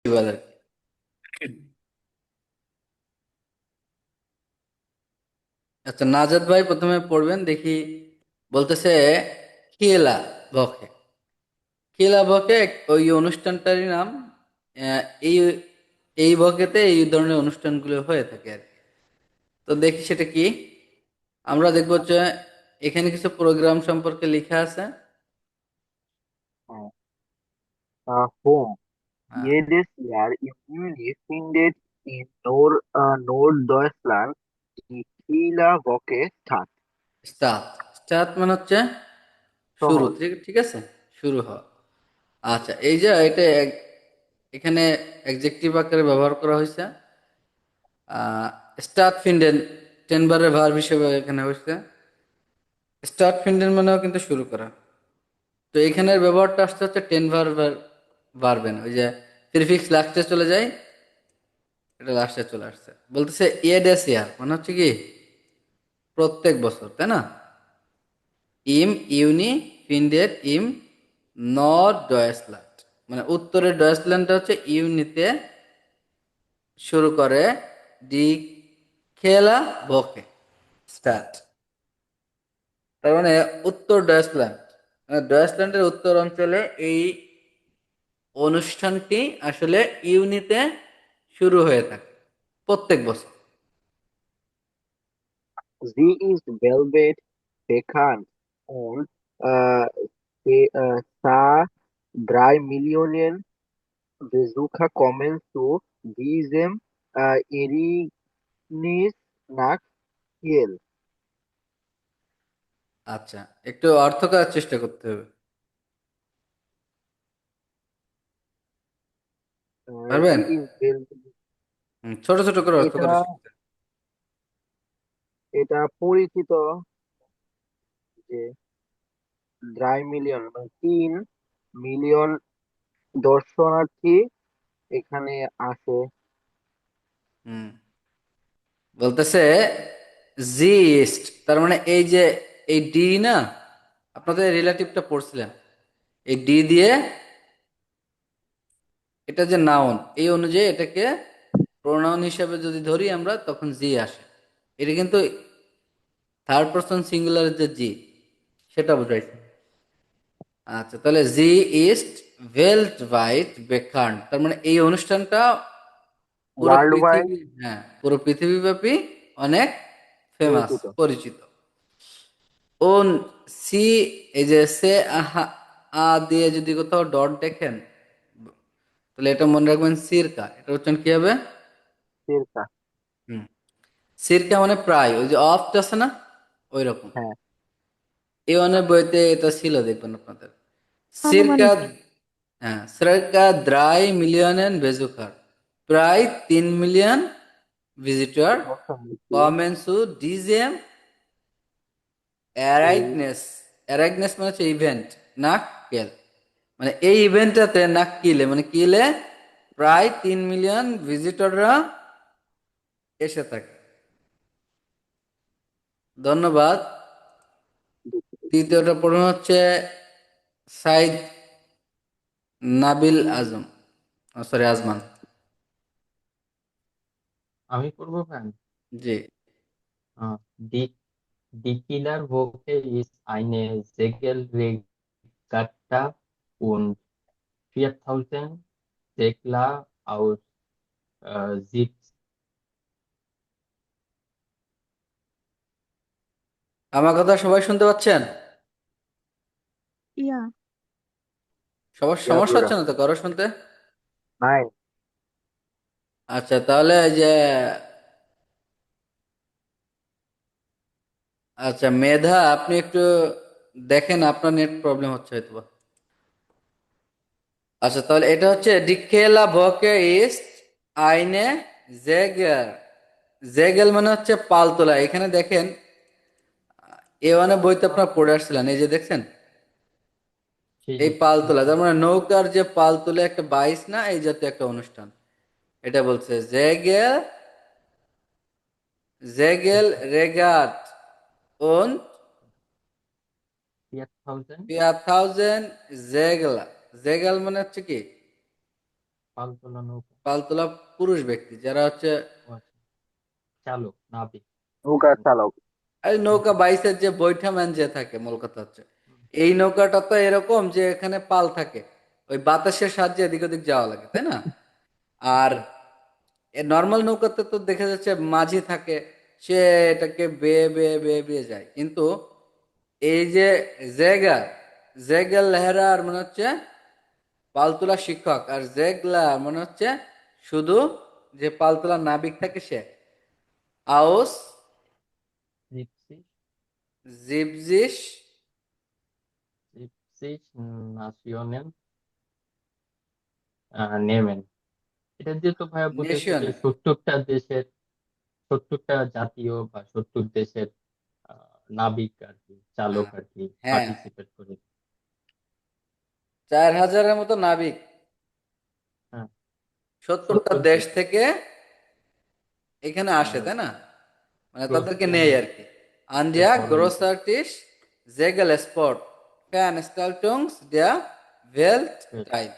বলে আর কি। আচ্ছা, নাজাদ ভাই প্রথমে পড়বেন দেখি। বলতেছে খেলা বকে। খেলা বকে ওই অনুষ্ঠানটারই নাম। এই এই বকেতে এই ধরনের অনুষ্ঠানগুলো হয়ে থাকে আর কি। তো দেখি সেটা কি। আমরা দেখবো যে এখানে কিছু প্রোগ্রাম সম্পর্কে লেখা আছে। Home. হ্যাঁ, Jedes Jahr im Juli findet in Norddeutschland die Kieler-Woche statt. Start. Start মানে হচ্ছে শুরু, সহজ। ঠিক ঠিক আছে, শুরু হওয়া। আচ্ছা, এই যে এটা এখানে অ্যাডজেক্টিভ আকারে ব্যবহার করা হয়েছে। স্টার্ট ফিন্ডেন টেনবারের ভার্ব হিসেবে এখানে হয়েছে। স্টার্ট ফিন্ডেন মানেও কিন্তু শুরু করা। তো এখানের ব্যবহারটা আসতে হচ্ছে টেন ভার্বেন, ওই যে প্রিফিক্স লাস্টে চলে যায়, এটা লাস্টে চলে আসছে। বলতেছে ইয়েডেস ইয়ার মানে হচ্ছে কি প্রত্যেক বছর, তাই না? ইম ইউনি ফিন্ডেড ইম নর্থ ডয়েসল্যান্ড, মানে উত্তরের ডয়েসল্যান্ডটা হচ্ছে ইউনিতে শুরু করে। ডি খেলা বকে স্টার্ট। তার মানে উত্তর ডয়েসল্যান্ড, মানে ডয়েসল্যান্ডের উত্তর অঞ্চলে এই অনুষ্ঠানটি আসলে ইউনিতে শুরু হয়ে থাকে প্রত্যেক বছর। Sie ist weltweit bekannt und äh, ca. 3 Millionen Besucher kommen zu diesem Ereignis nach Kiel. আচ্ছা, একটু অর্থ করার চেষ্টা করতে হবে। পারবেন? Sie ist weltweit ছোট ছোট করে অর্থ এটা করা শিখতে হবে। এটা পরিচিত যে 3 মিলিয়ন মানে 3 মিলিয়ন দর্শনার্থী এখানে আসে। হুম, বলতেছে জি ইস্ট, তার মানে এই যে এই ডি না, আপনাদের রিলেটিভটা পড়ছিলেন, এই ডি দিয়ে এটা যে নাউন, এই অনুযায়ী এটাকে প্রোনাউন হিসাবে যদি ধরি আমরা তখন জি আসে। এটা কিন্তু থার্ড পারসন সিঙ্গুলারের যে জি, সেটা বোঝাইছে। আচ্ছা, তাহলে জি ইস্ট ওয়েল্ট ওয়াইড বেকান, তার মানে এই অনুষ্ঠানটা পুরো ওয়ার্ল্ড ওয়াইড পৃথিবী, হ্যাঁ পুরো পৃথিবীব্যাপী অনেক ফেমাস, পরিচিত। পরিচিত। ও সি, এই যে সে আহা আ দিয়ে যদি কোথাও ডট দেখেন তাহলে এটা মনে রাখবেন সিরকা, এটা উচ্চারণ কি হবে? সিরকা। হুম, সিরকা মানে প্রায়, ওই যে অফট আছে না, ওই রকম। হ্যাঁ। এই অনেক বইতে এটা ছিল, দেখবেন আপনাদের সিরকা। আনুমানিক। হ্যাঁ, সিরকা 3 মিলিয়ন বেজুকার, প্রায় 3 মিলিয়ন ভিজিটর দর্শনার্থী কমেন টু ডিজেম এই অ্যারাইগনেস। অ্যারাইগনেস মানে হচ্ছে ইভেন্ট, না কেল, মানে এই ইভেন্টটাতে না কিলে মানে কিলে প্রায় 3 মিলিয়ন ভিজিটররা এসে থাকে। ধন্যবাদ। তৃতীয়টা পড়ুন হচ্ছে সাইদ নাবিল আজম, সরি আজমান। আমি করবো ফ্যান। জি। Die, die Killerwoche ist eine Segelregatta und 4000 Segler aus 17. আমার কথা সবাই শুনতে পাচ্ছেন? ইয়া। সবার ইয়া সমস্যা পুরা হচ্ছে না তো কারো শুনতে? নাই। আচ্ছা, তাহলে এই যে, আচ্ছা মেধা, আপনি একটু দেখেন, আপনার নেট প্রবলেম হচ্ছে হয়তো। আচ্ছা, তাহলে এটা হচ্ছে ডিকেলা ভকে ইস্ট আইনে জেগেল। জেগেল মানে হচ্ছে পাল তোলা। এখানে দেখেন এ ওয়ানে বইতে আপনার পড়ে আসছিলেন, এই যে দেখছেন জি এই জি। পাল তোলা, আচ্ছা। তার মানে নৌকার যে পাল তুলে একটা বাইস না, এই জাতীয় একটা অনুষ্ঠান। এটা বলছে জেগেল, জেগেল রেগাট und 4000 4000 জেগেলা। জেগেল মানে হচ্ছে কি পালতোলা নৌকা। পালতোলা পুরুষ ব্যক্তি যারা হচ্ছে ও আচ্ছা, চালক, নাবিক। নৌকা চালক। এই নৌকা বাইচের যে বৈঠাম্যান যে থাকে, মূল কথা হচ্ছে হুম, এই নৌকাটা তো এরকম যে এখানে পাল থাকে, ওই বাতাসের সাহায্যে এদিক ওদিক যাওয়া লাগে, তাই না? আর জি নর্মাল নৌকাতে তো দেখা যাচ্ছে মাঝি থাকে, সে এটাকে বেয়ে বেয়ে বেয়ে বেয়ে যায়, কিন্তু এই যে জেগার জেগেল লেহরার মানে হচ্ছে পালতোলা শিক্ষক, আর জেগলা মানে হচ্ছে শুধু যে পালতোলা নাবিক থাকে সে। আউস জিপসি জিবজিস জিপসিস নাসিওনেল নেমেন। এটা দিয়ে তো ভাইয়া বুঝেছে যে নেশিয়নে। 70টা দেশের, 70টা জাতীয় বা 70 দেশের নাবিক আর কি, চালক আর কি হ্যাঁ, পার্টিসিপেট করে। 4,000-এর মতো নাবিক হ্যাঁ, 70টা 70 দেশ দেশ। থেকে এখানে আসে, আর তাই না? মানে ক্রস তাদেরকে নেই আর পলিটি কি। এর আন্ডিয়া ফর্মালিটি। গ্রোসার্টিস জেগেল স্পট ফ্যানস্টাল্টুংস দেয়া ভেল্ট টাইম।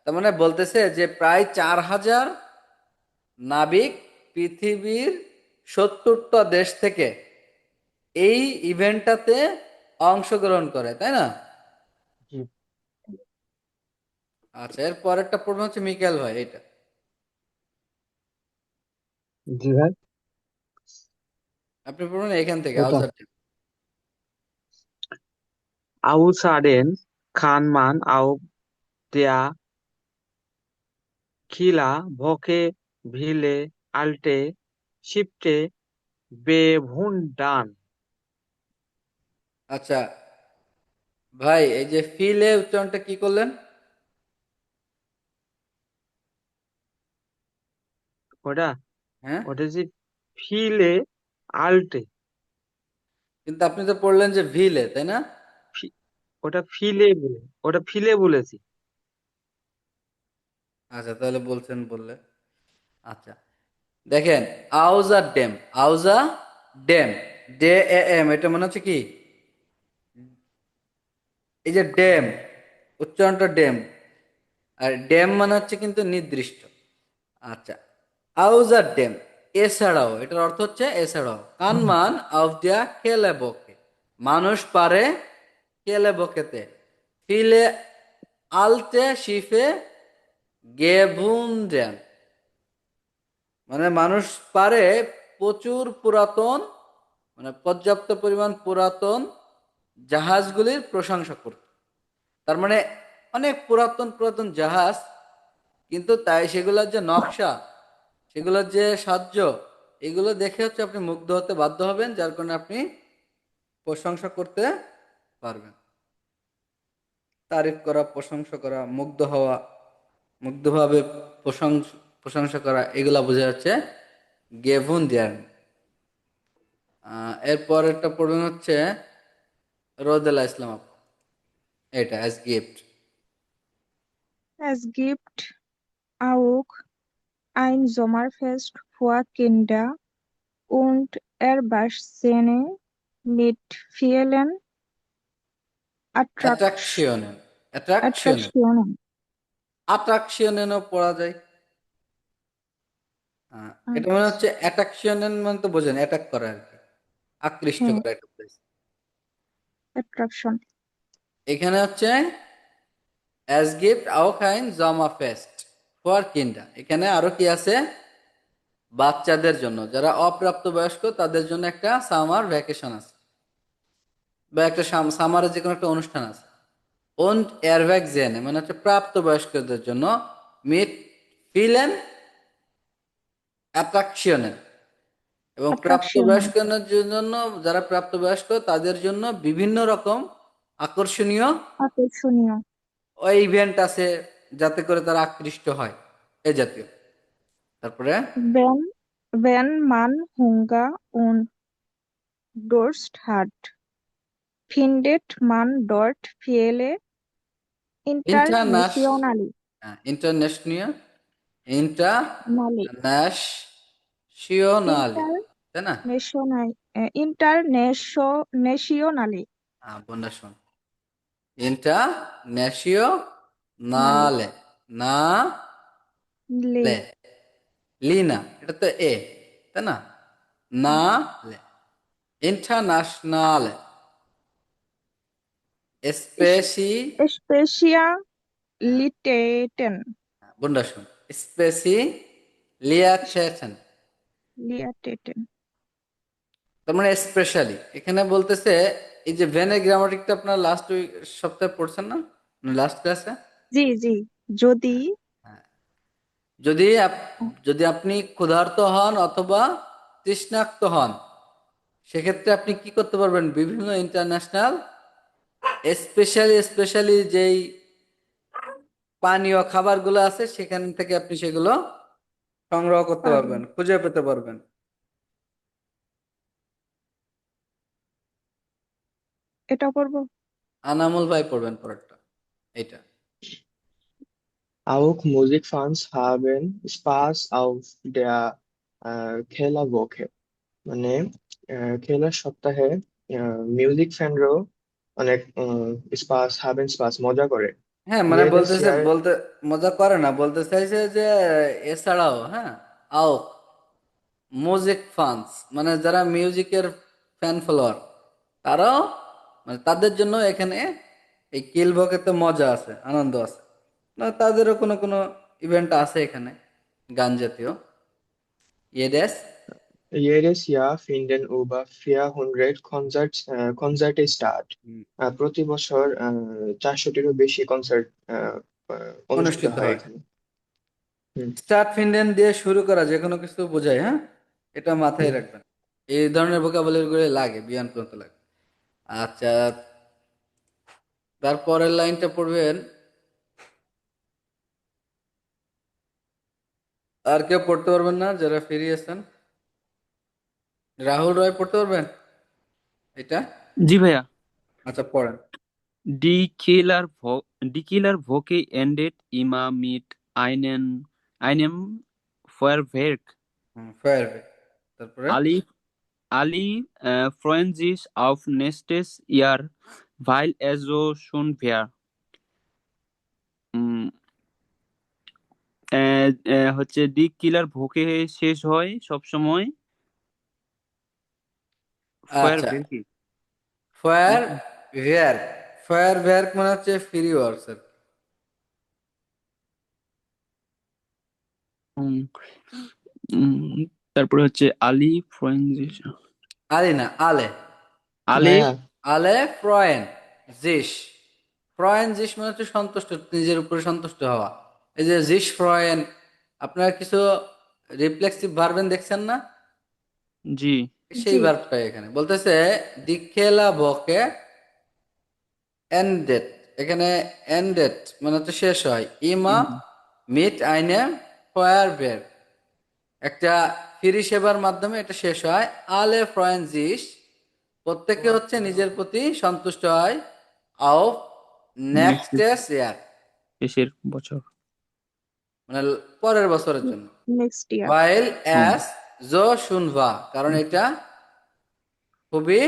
তার মানে বলতেছে যে প্রায় 4,000 নাবিক পৃথিবীর 70টা দেশ থেকে এই ইভেন্টটাতে অংশগ্রহণ করে, তাই না? জি আচ্ছা, এর পরেরটা প্রশ্ন হচ্ছে মিকেল ভাই, এটা জি ভাই। আপনি পড়বেন এখান থেকে এটা আউসার। Außerdem kann man auf der Kieler Woche viele alte Schiffe bewundern. আচ্ছা ভাই, এই যে ফিলে উচ্চারণটা কি করলেন? ওটা হ্যাঁ, ওটা যে viele alte, কিন্তু আপনি তো পড়লেন যে ভিলে, তাই না? ফি- ওটা ফিলে বলে, ওটা ফিলে বলেছি। আচ্ছা, তাহলে বলছেন বললে। আচ্ছা, দেখেন, আউজা ড্যাম, আউজা ড্যাম, ডে এ এম, এটা মনে হচ্ছে কি, এই যে ড্যাম, উচ্চারণটা ড্যাম, আর ড্যাম মানে হচ্ছে কিন্তু নির্দিষ্ট। আচ্ছা, আউজার ড্যাম, এছাড়াও, এটার অর্থ হচ্ছে এছাড়াও, কানমান অফ দিয়া কেলে বকে, মানুষ পারে কেলে বকেতে, ফিলে আলতে শিফে গেভুন্ডেন, মানে মানুষ পারে প্রচুর পুরাতন, মানে পর্যাপ্ত পরিমাণ পুরাতন জাহাজগুলির প্রশংসা করতে। তার মানে অনেক পুরাতন পুরাতন জাহাজ, কিন্তু তাই সেগুলোর যে নকশা, সেগুলোর যে সাহায্য, এগুলো দেখে হচ্ছে আপনি মুগ্ধ হতে বাধ্য হবেন, যার কারণে আপনি প্রশংসা করতে পারবেন। তারিফ করা, প্রশংসা করা, মুগ্ধ হওয়া, মুগ্ধভাবে প্রশংসা করা, এগুলা বোঝা যাচ্ছে গেভুন দেয়ার। এরপর একটা পড়বেন হচ্ছে রোদেলা ইসলাম আপু, এটা as gift. Es gibt auch ein Sommerfest für Kinder und Erwachsene mit vielen অ্যাট্রাকশনের, অ্যাট্রাকশনের, Attraktionen. অ্যাট্রাকশনেরও পড়া যায়। এটা মনে হচ্ছে অ্যাট্রাকশনের মানে তো বোঝেন অ্যাটাক করা আর কি, আকৃষ্ট হ্যাঁ, করা একটা place। Attraction. এখানে হচ্ছে অ্যাজ গিফট আও কাইন জামা ফেস্ট ফর কিন্ডার, এখানে আরো কি আছে, বাচ্চাদের জন্য, যারা অপ্রাপ্তবয়স্ক তাদের জন্য একটা সামার ভ্যাকেশন আছে, বা একটা সামারে যে কোনো একটা অনুষ্ঠান আছে। und Erwachsene মানে হচ্ছে প্রাপ্তবয়স্কদের জন্য, মিট ফিলেন অ্যাট্রাকশনের, এবং Attraktionen. প্রাপ্তবয়স্কদের জন্য, যারা প্রাপ্তবয়স্ক তাদের জন্য বিভিন্ন রকম আকর্ষণীয় আকর্ষণীয়। ওই ইভেন্ট আছে, যাতে করে তারা আকৃষ্ট হয়, এই জাতীয়। তারপরে Wenn man Hunger und Durst hat, findet man dort viele ইন্টারন্যাশ internationale international Male, internationally, তাই না? internationale বন্যা শোন, ইন্টারন্যাশনালে, না লে লে, লি না, এটা তো এ, তাই না? না লে, ইন্টারন্যাশনাল, স্পেসি, স্পেশিয়ালিটেটেন বন্ডাসন, স্পেসি লিয়াটেশন, লিয়াটেটেন তার মানে স্পেশালি এখানে বলতেছে, এই যে ভেনের গ্রামাটিকটা আপনার লাস্ট সপ্তাহে পড়ছেন না, লাস্ট ক্লাসে? জি জি যদি যদি যদি আপনি ক্ষুধার্ত হন অথবা তৃষ্ণাক্ত হন, সেক্ষেত্রে আপনি কি করতে পারবেন? বিভিন্ন ইন্টারন্যাশনাল স্পেশালি স্পেশালি যেই পানীয় খাবারগুলো আছে সেখান থেকে আপনি সেগুলো সংগ্রহ করতে পারবেন। পারবেন, খুঁজে পেতে পারবেন। এটা করব। আনামুল ভাই পড়বেন পরেরটা, এটা। Auch Musikfans haben Spaß auf der Kellerwoche মানে খেলার সপ্তাহে মিউজিক ফ্যানরাও অনেক স্পাস হাবেন স্পাস মজা করে হ্যাঁ, মানে jedes বলতেছে, Jahr বলতে মজা করে না, বলতে চাইছে যে এছাড়াও, হ্যাঁ, আও মিউজিক ফান্স মানে যারা মিউজিকের ফ্যান ফলোয়ার, তারাও, মানে তাদের জন্য এখানে এই কিলবকেতে মজা আছে, আনন্দ আছে, না তাদেরও কোনো কোনো ইভেন্ট আছে এখানে, গান জাতীয়। ইয়েডেস, jedes Jahr finden über 400 Konzerte statt প্রতি বছর 400টিরও বেশি কনসার্ট অনুষ্ঠিত অনুষ্ঠিত হয় হয়। এখানে হুম স্টার্ট ফিন্ডেন দিয়ে শুরু করা যে কোনো কিছু বোঝায়, হ্যাঁ, এটা মাথায় হুম রাখবেন। এই ধরনের ভোকাবুলারি গুলো লাগে, বিয়ান করতে লাগে। আচ্ছা, তারপরের লাইনটা পড়বেন। আর কেউ পড়তে পারবেন না যারা ফিরে আছেন? রাহুল রয় পড়তে পারবেন এটা? জি ভাইয়া। আচ্ছা, পড়েন। Die Killerwoche endet immer mit einem Feuerwerk. Fire, তারপরে Alle freuen sich auf nächstes Jahr, weil es so schön wird. উম, হচ্ছে ডি কিলার ভোকে শেষ হয় সবসময় ফায়ার আচ্ছা, ভেরকি ফায়ার নাকি? ভ্যার্ক, ফায়ার ভ্যার্ক মানে হচ্ছে ফ্রি ওয়ার্কস। উম, উম, তারপরে হচ্ছে আলি ফ্রেঞ্চ আলে না, আলে, আলে ভাইয়া আলে ফ্রয়েন জিস, ফ্রয়েন জিস মানে হচ্ছে সন্তুষ্ট, নিজের উপরে সন্তুষ্ট হওয়া। এই যে জিস ফ্রয়েন, আপনার কিছু রিফ্লেক্সিভ ভার্বেন দেখছেন না, জি সেই জি ভার্বটাই এখানে বলতেছে। দিখেলা বকে এন্ডেড, এখানে এন্ডেড মানে হচ্ছে শেষ হয়। ইমা উম, মিট আইনে ফয়ার বের, একটা ফ্রি সেবার মাধ্যমে এটা শেষ হয়। আলে ফ্রয়েনজিস, প্রত্যেকে হচ্ছে নিজের প্রতি সন্তুষ্ট হয়। আও নেক্সট নেক্সট ইয়ার, শেষের বছর মানে পরের বছরের জন্য। নেক্সট ইয়ার ওয়াইল হুম অ্যাস জো শুনভা, কারণ এটা খুবই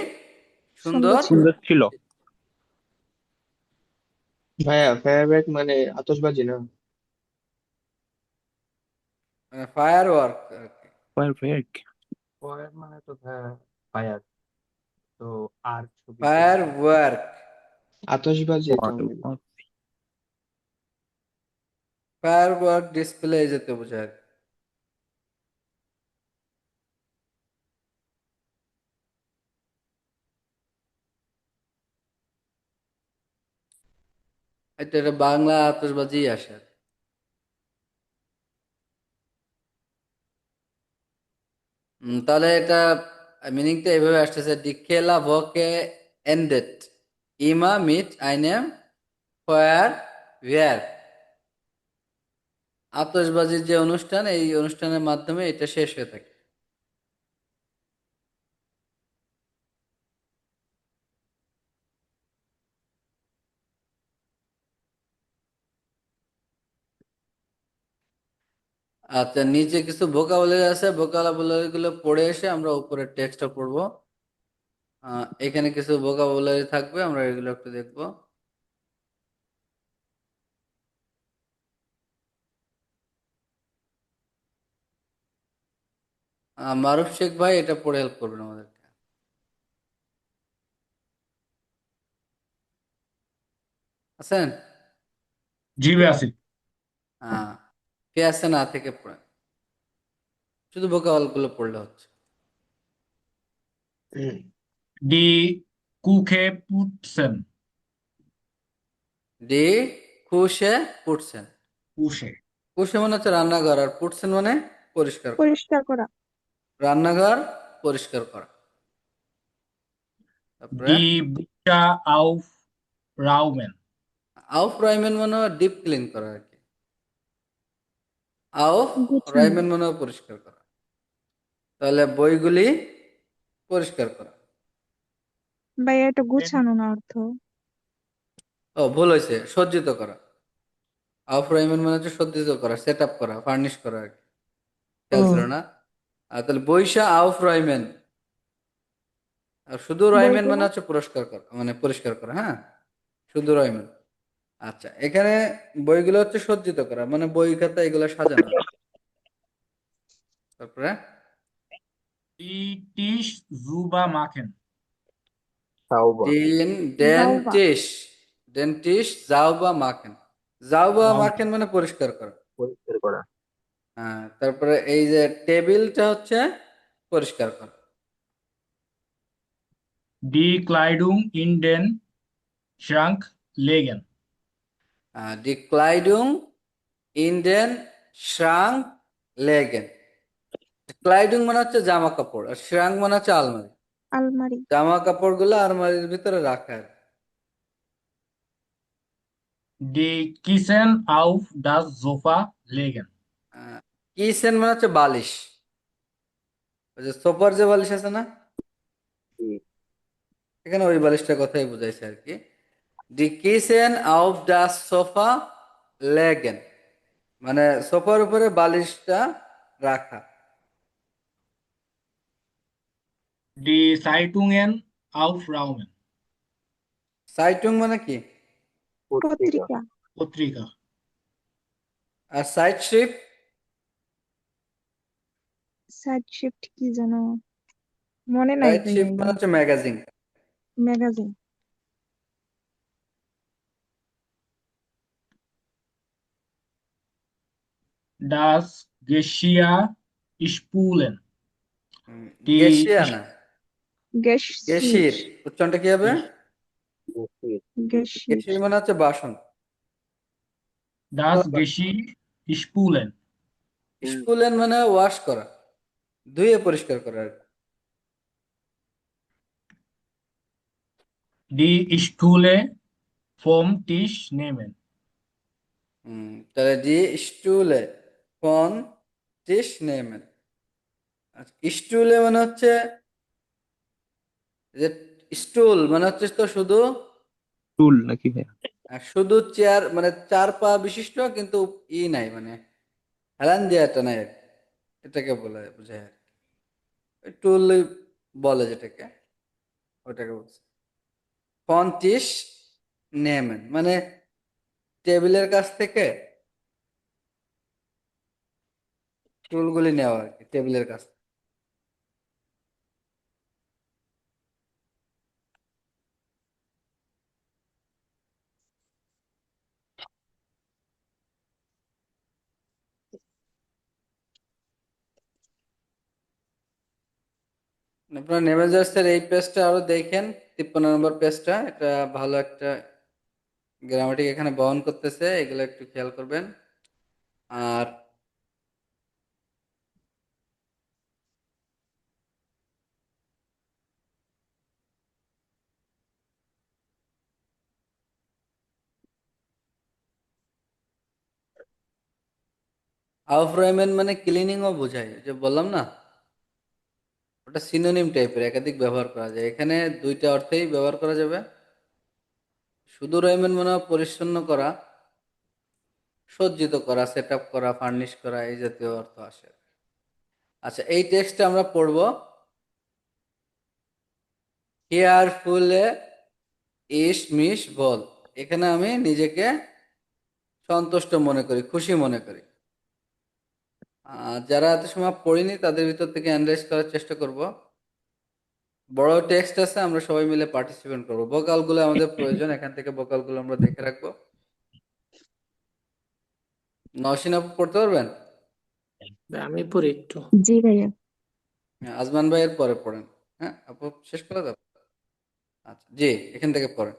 সুন্দর সুন্দর। ছিল। সুন্দর ছিল ভাইয়া ফায়ারওয়ার্ক মানে আতশবাজি না ফায়ার ওয়ার্ক, ফায়ার ভেক পরের মানে তো ফায়ার, তো আর ছবিতে ফায়ার ওয়ার্ক, আতশবাজি তো মেবি ফায়ার ওয়ার্ক ডিসপ্লে যেতে বোঝায়। এটা বাংলা আতশবাজি আসে। তাহলে এটা মিনিংটা এইভাবে আসতেছে, ডিকেলা ভকে এন্ডেড ইমা মিট আইনেম ফায়ার ওয়ার, আতশবাজির যে অনুষ্ঠান, এই অনুষ্ঠানের মাধ্যমে এটা শেষ হয়ে থাকে। আচ্ছা, নিচে কিছু ভোকাবুলারি আছে, ভোকাবুলারি গুলো পড়ে এসে আমরা উপরের টেক্সটটা পড়বো। এখানে কিছু ভোকাবুলারি থাকবে, আমরা এগুলো একটু দেখবো। মারুফ শেখ ভাই এটা পড়ে হেল্প করবেন আমাদেরকে। আছেন? জি ভাই আছি। হ্যাঁ, কে আছে না থেকে পড়েন, শুধু ভোকাবুলার গুলো পড়লে হচ্ছে। হুম। ডি কুকে পুটসেন। ডি খুশে পুটছেন। কুশে। কুশে মানে হচ্ছে রান্নাঘর, আর পুটছেন মানে পরিষ্কার করা। পরিষ্কার করা। রান্নাঘর পরিষ্কার করা। তারপরে ডি বুটা আউফ রাউমেন। আউফ রাইমেন মানে ডিপ ক্লিন করা আর কি। আউফ গুছানো। রাইমেন মানে পরিষ্কার করা। তাহলে বইগুলি পরিষ্কার করা। ভাইয়া এটা গুছানো না অর্থ। ও ভুল হয়েছে, সজ্জিত করা। আউফ রাইমেন মানে হচ্ছে সজ্জিত করা, সেট আপ করা, ফার্নিশ করা আর কি। খেয়াল ছিল না? আর তাহলে বৈশা আউফ রাইমেন, আর শুধু রাইমেন মানে বইগুলা হচ্ছে পুরস্কার করা, মানে পরিষ্কার করা। হ্যাঁ, শুধু রাইমেন। আচ্ছা, এখানে বইগুলো হচ্ছে সজ্জিত করা, মানে বই খাতা এগুলো সাজানো। তারপরে ডি টিশ জুবা মাখেন। ডিন যাওবা। ডেন্টিস্ট, ডেন্টিস্ট জাউবা মাখেন। জাউবা মাখেন মানে পরিষ্কার করা। হ্যাঁ, তারপরে এই যে টেবিলটা হচ্ছে পরিষ্কার করা। ডি ক্লাইডুং ইন ডেন শ্রাঙ্ক লেগেন। ডি ক্লাইডুং ইন ডেন শ্রাং লেগেন। ক্লাইডুং মানে হচ্ছে জামা কাপড়, আর শ্রাং মানে হচ্ছে আলমারি। আলমারি। জামা কাপড় গুলো আলমারির ভিতরে রাখা আর কি। ডি কিসেন আউফ ডাস জোফা লেগেন। কিচেন মানে হচ্ছে বালিশ, ওই যে সোফার যে বালিশ আছে না, এখানে ওই বালিশটার কথাই বুঝাইছে আর কি। ডি কিচেন আউফ দা সোফা লেগেন মানে সোফার উপরে বালিশটা রাখা। ডি সাইটুংেন আউফ রাউমেন। সাইটুং মানে কি? পত্রিকা। পত্রিকা। আর সাইট শিপ? সাইড শিফট কি যেন মনে নাই সাইট ভাইয়া শিপ মানে এগুলো। হচ্ছে ম্যাগাজিন। ম্যাগাজিন। ডাস গেশিয়া স্পুলেন। ডি গেশিয়া না, গেশির। গেশির। উচ্চারণটা কি হবে? গেশির। গেশির মানে হচ্ছে বাসন। ডাস গেশি স্পুলেন। স্পুলেন মানে ওয়াশ করা, ধুয়ে পরিষ্কার করা আর কি। ডি স্টুলে ফোম টিস নেমেন। তাহলে ডি স্টুলে ফন টিস নেমেন। আচ্ছা, স্টুলে মানে হচ্ছে যে স্টুল মানে হচ্ছে তো শুধু টুল নাকি ভাই? শুধু চেয়ার, মানে 4 পা বিশিষ্ট কিন্তু ই নাই, মানে হেলান দেওয়াটা নাই আর কি। এটাকে বলে বোঝায় আর কি। টুল বলে যেটাকে, ওটাকে বলছে। ফন্টিস নেমেন মানে টেবিলের কাছ থেকে টুলগুলি নেওয়া আর কি, টেবিলের কাছ থেকে। আপনার নেমেজার্সের এই পেজটা আরো দেখেন, 53 নম্বর পেজটা, এটা ভালো একটা গ্রামাটিক এখানে বহন করতেছে, এগুলো একটু খেয়াল করবেন। আর আউফরাইমেন মানে ক্লিনিংও বোঝায়, ওই যে বললাম না, ওটা সিনোনিম টাইপের, একাধিক ব্যবহার করা যায়, এখানে দুইটা অর্থেই ব্যবহার করা যাবে। শুধু রাইমেন মানে পরিচ্ছন্ন করা, সজ্জিত করা, সেট আপ করা, ফার্নিশ করা, এই জাতীয় অর্থ আসে। আচ্ছা, এই টেক্সটটা আমরা পড়ব। কেয়ারফুলে ইস মিস বল, এখানে আমি নিজেকে সন্তুষ্ট মনে করি, খুশি মনে করি। যারা এত সময় পড়িনি তাদের ভিতর থেকে অ্যানালাইজ করার চেষ্টা করব। বড় টেক্সট আছে, আমরা সবাই মিলে পার্টিসিপেট করবো। ভোকালগুলো আমাদের প্রয়োজন, এখান থেকে ভোকালগুলো আমরা দেখে রাখবো। নওশিন আপু পড়তে পারবেন? আমি পড়ি একটু। জি ভাইয়া। হ্যাঁ, আজমান ভাইয়ের পরে পড়েন। হ্যাঁ আপু, শেষ করে দাও। আচ্ছা জি, এখান থেকে পড়েন।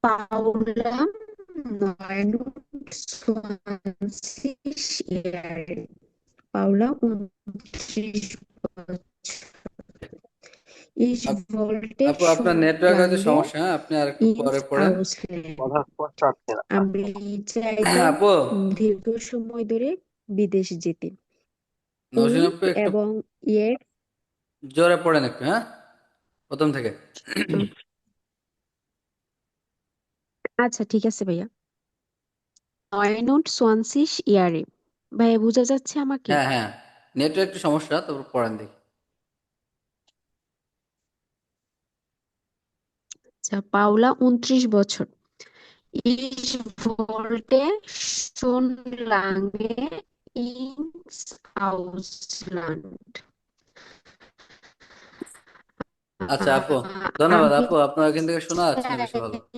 Paula Neunzwanzig Paula 29 Ich up- wollte আপু আপনার schon নেটওয়ার্ক হয়তো lange সমস্যা, হ্যাঁ আপনি আর একটু ins পরে পড়েন। Ausland. কথা স্পষ্ট আসছে না। আমি চাইতাম আপু দীর্ঘ সময় ধরে বিদেশ যেতে। নওশিন উইক আপু একটু এবং ইয়ের জোরে পড়েন একটু, হ্যাঁ প্রথম থেকে। আচ্ছা ঠিক আছে ভাইয়া। 29 ইয়ারে ভাইয়া বোঝা যাচ্ছে আমাকে? হ্যাঁ হ্যাঁ, নেটওয়ার্ক একটু সমস্যা, তারপর পড়েন দেখি। আচ্ছা, পাওলা 29 বছর। Ich wollte schon lange ins Ausland. আচ্ছা আপু, ধন্যবাদ আমি আপু, আপনার এখান থেকে শোনা যাচ্ছে না বেশি ভালো।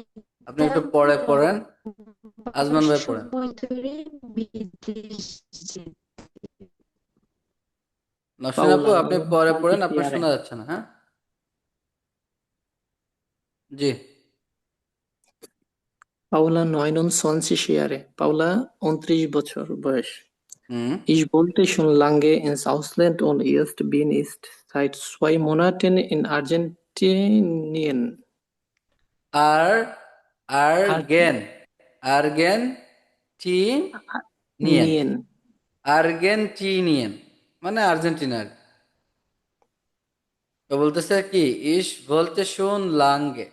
আপনি একটু চাইতাম পরে পড়েন। লম্বা আজমান ভাই পড়েন। সময় ধরে বিদেশ যেতে। নওশিন আপু পাউলা আপনি পরে পড়েন, 29 আপনার ইয়ারে। শোনা যাচ্ছে না। হ্যাঁ জি। পাউলা 29 ইয়ারে। পাউলা 29 বছর বয়স। হুম। Ich wollte schon lange ins Ausland und jetzt bin ich seit 2 Monaten in Argentinien. R Argentinien. আর্গেন আর্গেন্টিনিয়ান আর্গেন্টিনিয়ান মানে আর্জেন্টিনার। তো বলতেছে কি, ইস বলতে শুন লাঙ্গে,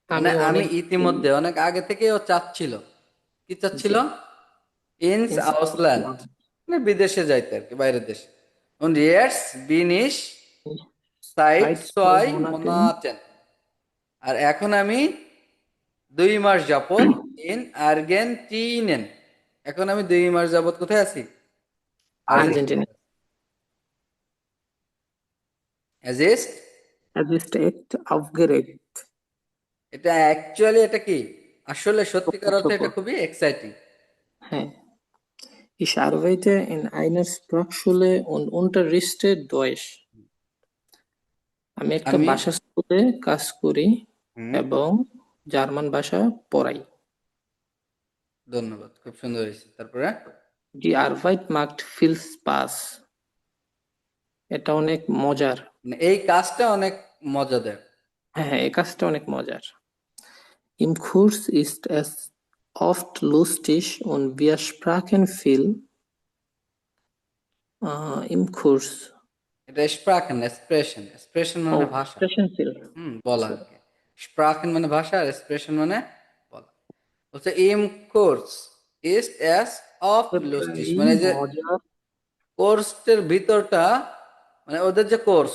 মানে আমি আমি অনেক ইতিমধ্যে অনেক আগে থেকে ও চাচ্ছিল। কি চাচ্ছিল? জি ইনস ins আউসল্যান্ড, Ausland. মানে বিদেশে যাইতে আর কি, বাইরের দেশে। und jetzt bin ich seit Seit zwei 2 Monaten Monaten, আর এখন আমি 2 মাস যাবত ইন আর্গেন্টিনেন, এখন আমি 2 মাস যাবত কোথায় আছি? Argentina. Argentinien. Es ist, Es ist echt aufgeregt. এটা অ্যাকচুয়ালি এটা কি, আসলে সত্যিকার অর্থে এটা Super. খুবই এক্সাইটিং। হ্যাঁ। Ich arbeite in einer Sprachschule und unterrichte Deutsch. আমি একটা আমি ভাষা স্কুলে কাজ করি হুম, এবং জার্মান ভাষা পড়াই। ধন্যবাদ, খুব সুন্দর হয়েছে। তারপরে Die Arbeit macht viel Spaß. এটা অনেক মজার। মানে এই কাজটা অনেক মজাদার। হ্যাঁ, এই কাজটা অনেক মজার। Im Kurs ist es oft lustig und wir sprachen viel. Im Kurs. এটা স্প্রাকেন, এক্সপ্রেশন, এক্সপ্রেশন মানে Oh, ভাষা। sprechen viel. বলা আর So, কি। স্প্রাকেন মানে ভাষা, আর এক্সপ্রেশন মানে বলা। বলছে ইম কোর্স ইস এস অফ লুস্টিস, প্রায় মানে যে মজার। কোর্সের ভিতরটা, মানে ওদের যে কোর্স,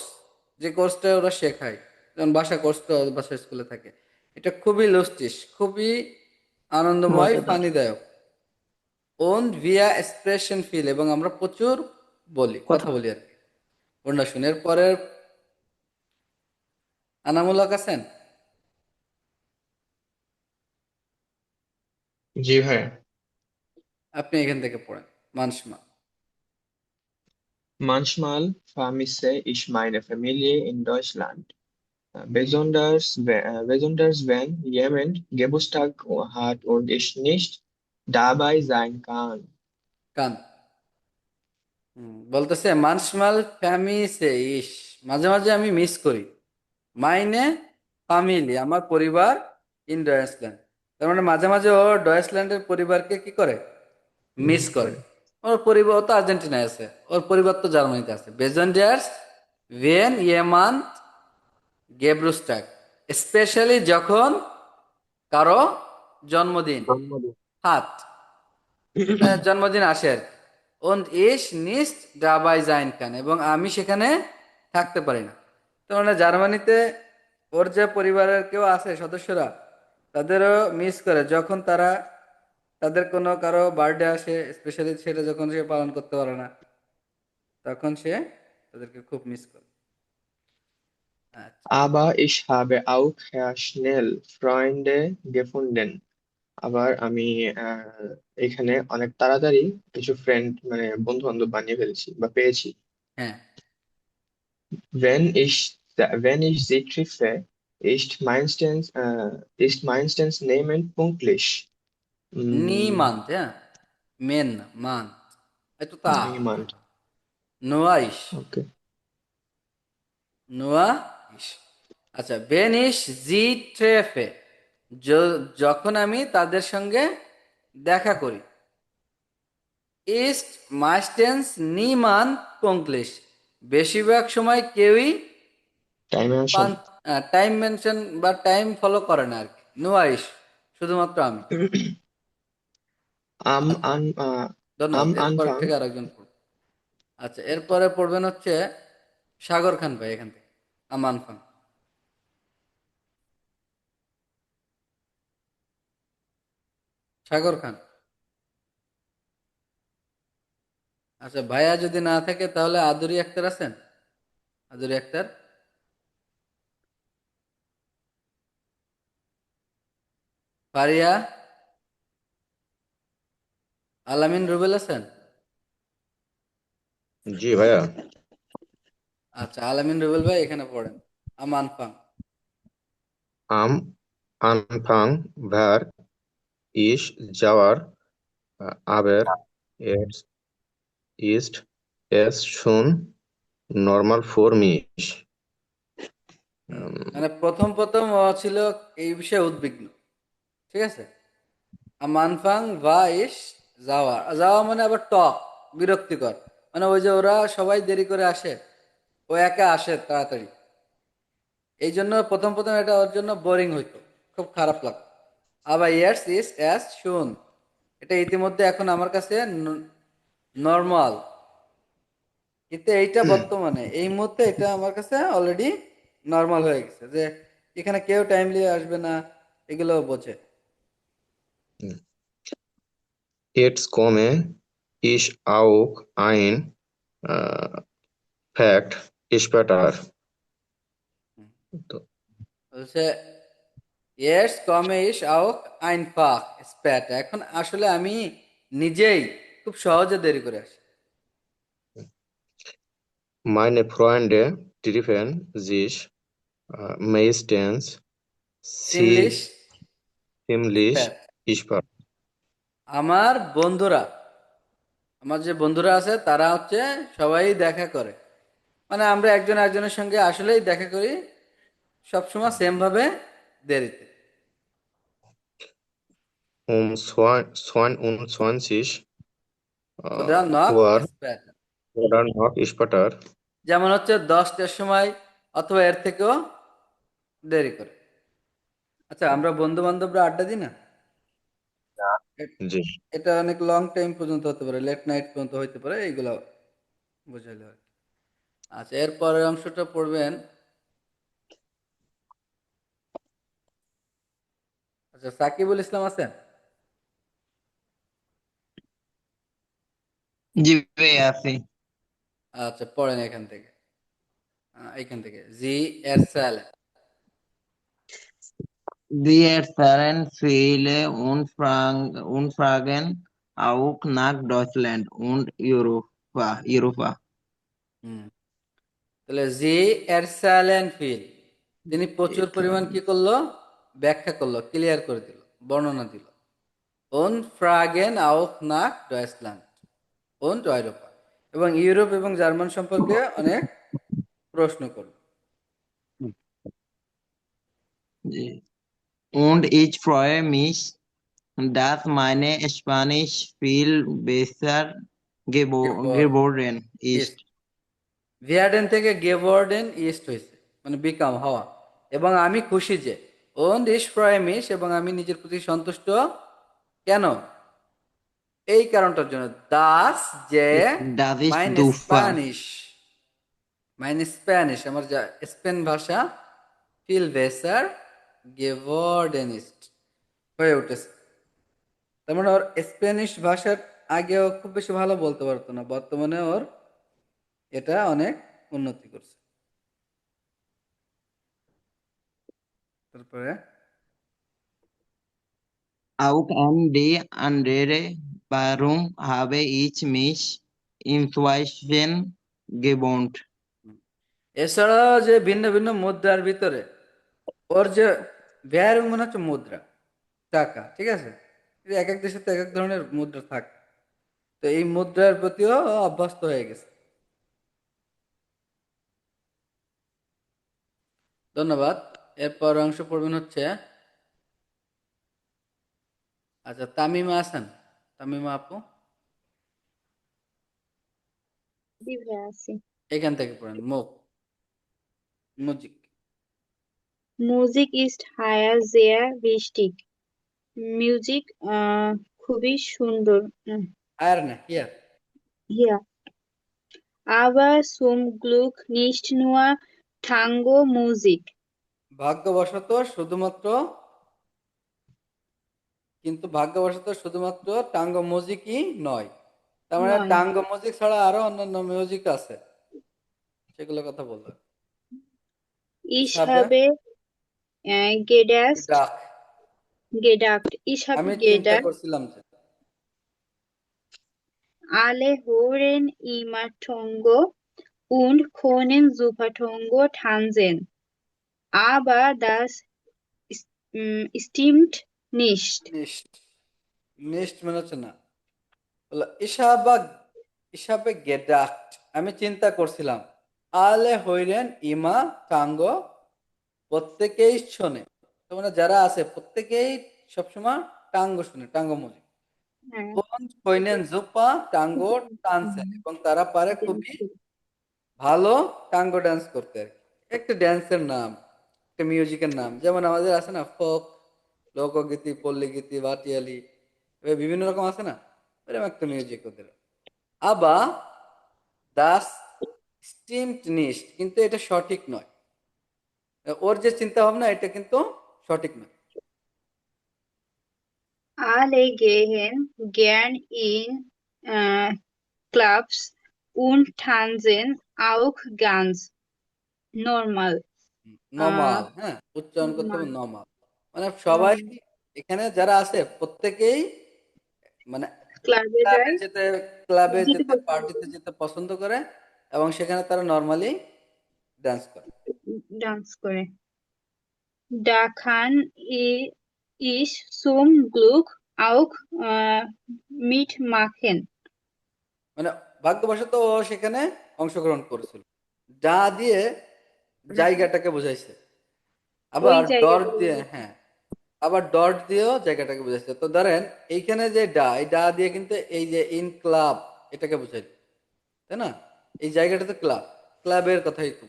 যে কোর্সটা ওরা শেখায়, যেমন ভাষা কোর্সটা ওদের ভাষা স্কুলে থাকে, এটা খুবই লুস্টিস, খুবই আনন্দময়, মজাদার। ফানিদায়ক। und wir expression feel, এবং আমরা প্রচুর বলি, কথা কথা বলি আর কি। ওটা শুনে পরের আনামুল্লাহ আছেন? জি ভাইয়া। আপনি এখান থেকে পড়েন। মানসমা। Manchmal vermisse ich meine Familie in Deutschland. Besonders wenn jemand Geburtstag hat und ich nicht dabei sein kann. কান বলতেছে মানসমাল ফ্যামিসে ইস, মাঝে মাঝে আমি মিস করি মাইনে ফ্যামিলি, আমার পরিবার ইন ডয়েসল্যান্ড। তার মানে মাঝে মাঝে ও ডয়েসল্যান্ডের পরিবারকে কি করে, মিস মিস করে। করে। ওর পরিবার, ও তো আর্জেন্টিনায় আছে, ওর পরিবার তো জার্মানিতে আছে। বেজন্ডার্স ভেন ইয়েমান গেব্রুস্টাক, স্পেশালি যখন কারো জন্মদিন, জন্মদিন। হাত জন্মদিন আসে আর কি। und ich nicht dabei sein kann, এবং আমি সেখানে থাকতে পারি না। তো মানে জার্মানিতে ওর যে পরিবারের কেউ আছে সদস্যরা, তাদেরও মিস করে যখন তারা তাদের কোনো কারো বার্থডে আসে, স্পেশালি সেটা যখন সে পালন করতে পারে না, তখন সে তাদেরকে খুব মিস করে। আচ্ছা, Aber ich habe auch sehr schnell Freunde gefunden. আবার আমি এখানে অনেক তাড়াতাড়ি কিছু ফ্রেন্ড মানে বন্ধু বান্ধব বানিয়ে ফেলেছি বা পেয়েছি। হ্যাঁ, Wenn ich sie treffe, ist meistens nehmend pünktlich. নিমান্থ, হ্যাঁ, মেন না, মান্থ, একটু তা Niemand. নোয়াইশ, Okay. নোয়াইশ। আচ্ছা, বেনিশ জি ট্রেফে, যখন আমি তাদের সঙ্গে দেখা করি, ইস্ট মাইস্টেন্স নিমান পঙ্কলিশ, বেশিরভাগ সময় কেউই টাইমে আসেন। টাইম মেনশন বা টাইম ফলো করে না আর কি, নোয়াইশ, শুধুমাত্র আমি। Am, আচ্ছা, an, ধন্যবাদ। am এরপর Anfang থেকে আরেকজন পড়বে। আচ্ছা, এরপরে পড়বেন হচ্ছে সাগর খান ভাই, এখান থেকে আমান খান। সাগর খান। আচ্ছা, ভাইয়া যদি না থাকে তাহলে আদুরি আক্তার আছেন? আদুরি আক্তার, ফারিয়া, আলামিন রুবেল আছেন? জি ভাইয়া। আচ্ছা, আলামিন রুবেল ভাই এখানে পড়েন আমান ফাং। Am Anfang war ich sauer, aber jetzt ist es schon normal für mich. মানে প্রথম প্রথম ও ছিল এই বিষয়ে উদ্বিগ্ন, ঠিক আছে। মানফাং ভাইস, যাওয়া, যাওয়া মানে আবার টক, বিরক্তিকর, মানে ওই যে ওরা সবাই দেরি করে আসে, ও একা আসে তাড়াতাড়ি, এই জন্য প্রথম প্রথম এটা ওর জন্য বোরিং হইতো, খুব খারাপ লাগতো। আবার ইয়ার্স ইস অ্যাজ শুন, এটা ইতিমধ্যে এখন আমার কাছে নর্মাল, কিন্তু এইটা বর্তমানে এই মুহূর্তে এটা আমার কাছে অলরেডি নর্মাল হয়ে গেছে, যে এখানে কেউ টাইমলি আসবে না, এগুলো বোঝে। Jetzt komme ich auch ein Fact später. তো বলছে ইয়েস কমে ইস আউক আইন ফাক স্প্যাট, এখন আসলে আমি নিজেই খুব সহজে দেরি করে আসি। Meine Freunde treffen sich meistens সিমলিশ ziemlich spat, spät. আমার বন্ধুরা, আমার যে বন্ধুরা আছে তারা হচ্ছে সবাই দেখা করে, মানে আমরা একজন একজনের সঙ্গে আসলেই দেখা করি সবসময় সেম ভাবে, দেরিতে। Um 22 ওরা knock Uhr spat, oder noch später. যেমন হচ্ছে 10টার সময় অথবা এর থেকেও দেরি করে। আচ্ছা, আমরা বন্ধু বান্ধবরা আড্ডা দিই না, জি। এটা অনেক লং টাইম পর্যন্ত হতে পারে, লেট নাইট পর্যন্ত হইতে পারে, এইগুলো বুঝাইলে হয়। আচ্ছা, এরপরের অংশটা পড়বেন। আচ্ছা, সাকিবুল ইসলাম আছেন? জি ভাই আছি। আচ্ছা, পড়েন এখান থেকে, এখান থেকে জি এর shall. Die Erzählen viele Umfragen auch nach Deutschland und Europa. হুম, তাহলে জি এর স্যালেন ফিল, তিনি প্রচুর পরিমাণ কি করলো, ব্যাখ্যা করলো, ক্লিয়ার করে দিল, বর্ণনা দিল। ওন ফ্রাগেন আউক নাক ডয়েচল্যান্ড und Europa, এবং ইউরোপ এবং জার্মান সম্পর্কে অনেক প্রশ্ন করল। Und ich freue mich, dass meine Spanisch viel besser geworden ist. ইস্ট, ভিয়াডেন থেকে গেভর্ডেন ইস্ট হয়েছে, মানে বিকাম হওয়া, এবং আমি খুশি যে, und ich freue mich, এবং আমি নিজের প্রতি সন্তুষ্ট, কেন, এই কারণটার জন্য, দাস যে Das ist mine super. Spanish, mine Spanish, আমার যা স্পেন ভাষা, ফিল বেসার গেভর্ডেন ইস্ট হয়ে উঠেছে। তার মানে ওর স্প্যানিশ ভাষার আগেও খুব বেশি ভালো বলতে পারতো না, বর্তমানে ওর এটা অনেক উন্নতি করছে। তারপরে Auch an die andere Warum habe ich mich inzwischen gewohnt? এছাড়াও যে ভিন্ন ভিন্ন মুদ্রার ভিতরে ওর যে ব্যয়ের মনে হচ্ছে মুদ্রা টাকা, ঠিক আছে, কিন্তু এক এক দেশে তো এক এক ধরনের মুদ্রা থাকে, তো এই মুদ্রার প্রতিও ও অভ্যস্ত হয়ে গেছে। ধন্যবাদ। এরপর অংশ পড়বেন হচ্ছে, আচ্ছা তামিমা আছেন, তামিমা আপু জি ভাইয়া আছি। এখান থেকে পড়েন মুজিক। Musik ist hier sehr wichtig. Music খুবই সুন্দর। আর না here. Hier. Aber zum Glück nicht nur Tango-Musik. ভাগ্যবশত শুধুমাত্র, কিন্তু ভাগ্যবশত শুধুমাত্র টাঙ্গো মিউজিকই নয়, তার মানে নয়। টাঙ্গো মিউজিক ছাড়া আরো অন্যান্য মিউজিক আছে, সেগুলোর কথা বললাম। Ich হিসাবে habe gedacht, ডাক, ich habe আমি চিন্তা gedacht, করছিলাম যে alle hören immer Tango und können super Tango tanzen. Aber das stimmt nicht. নিশ্ট, নিশ্ট মানে হচ্ছে না, বললো ইসাবা, ইসাবে গেডাক্ট, আমি চিন্তা করছিলাম, আলে হইরেন ইমা টাঙ্গো, প্রত্যেকেই শোনে, তো মানে যারা আছে প্রত্যেকেই সবসময় টাঙ্গো শুনে, টাঙ্গো মিউজিক। হ্যাঁ। কোন কইনেন জুপা টাঙ্গো টানসেন, এবং তারা পারে খুবই ভালো টাঙ্গো ডান্স করতে আর কি। একটা ড্যান্সের নাম, একটা মিউজিকের নাম, যেমন আমাদের আছে না ফোক, লোকগীতি, পল্লীগীতি, ভাটিয়ালি, এভাবে বিভিন্ন রকম আছে না, এরকম একটা মিউজিক ওদের। আবা দাস স্টিমড নিস্ট, কিন্তু এটা সঠিক নয়, ওর যে চিন্তা ভাবনা এটা কিন্তু সঠিক নয়। Alle gehen gern in Clubs und tanzen auch ganz normal. নমাল, হ্যাঁ উচ্চারণ করতে হবে normal. নমাল, মানে সবাই এখানে যারা আছে প্রত্যেকেই মানে ক্লাবে ক্লাবে যায়, যেতে, ক্লাবে যেতে যেতে, পার্টিতে যেতে পছন্দ করে, এবং সেখানে তারা নর্মালি ডান্স করে। ডান্স করে। Da kann ich zum Glück auch mitmachen. মানে ভাগ্যবশত ও সেখানে অংশগ্রহণ করেছিল। ডা দিয়ে জায়গাটাকে বোঝাইছে, ওই আবার ডট জায়গাটা দিয়ে, হ্যাঁ আবার ডট দিয়েও জায়গাটাকে বোঝাইছে। তো ধরেন এইখানে যে ডা, এই ডা দিয়ে কিন্তু এই যে ইন ক্লাব এটাকে বোঝাই, তাই না, এই জায়গাটা তো ক্লাব, ক্লাবের কথাই তো।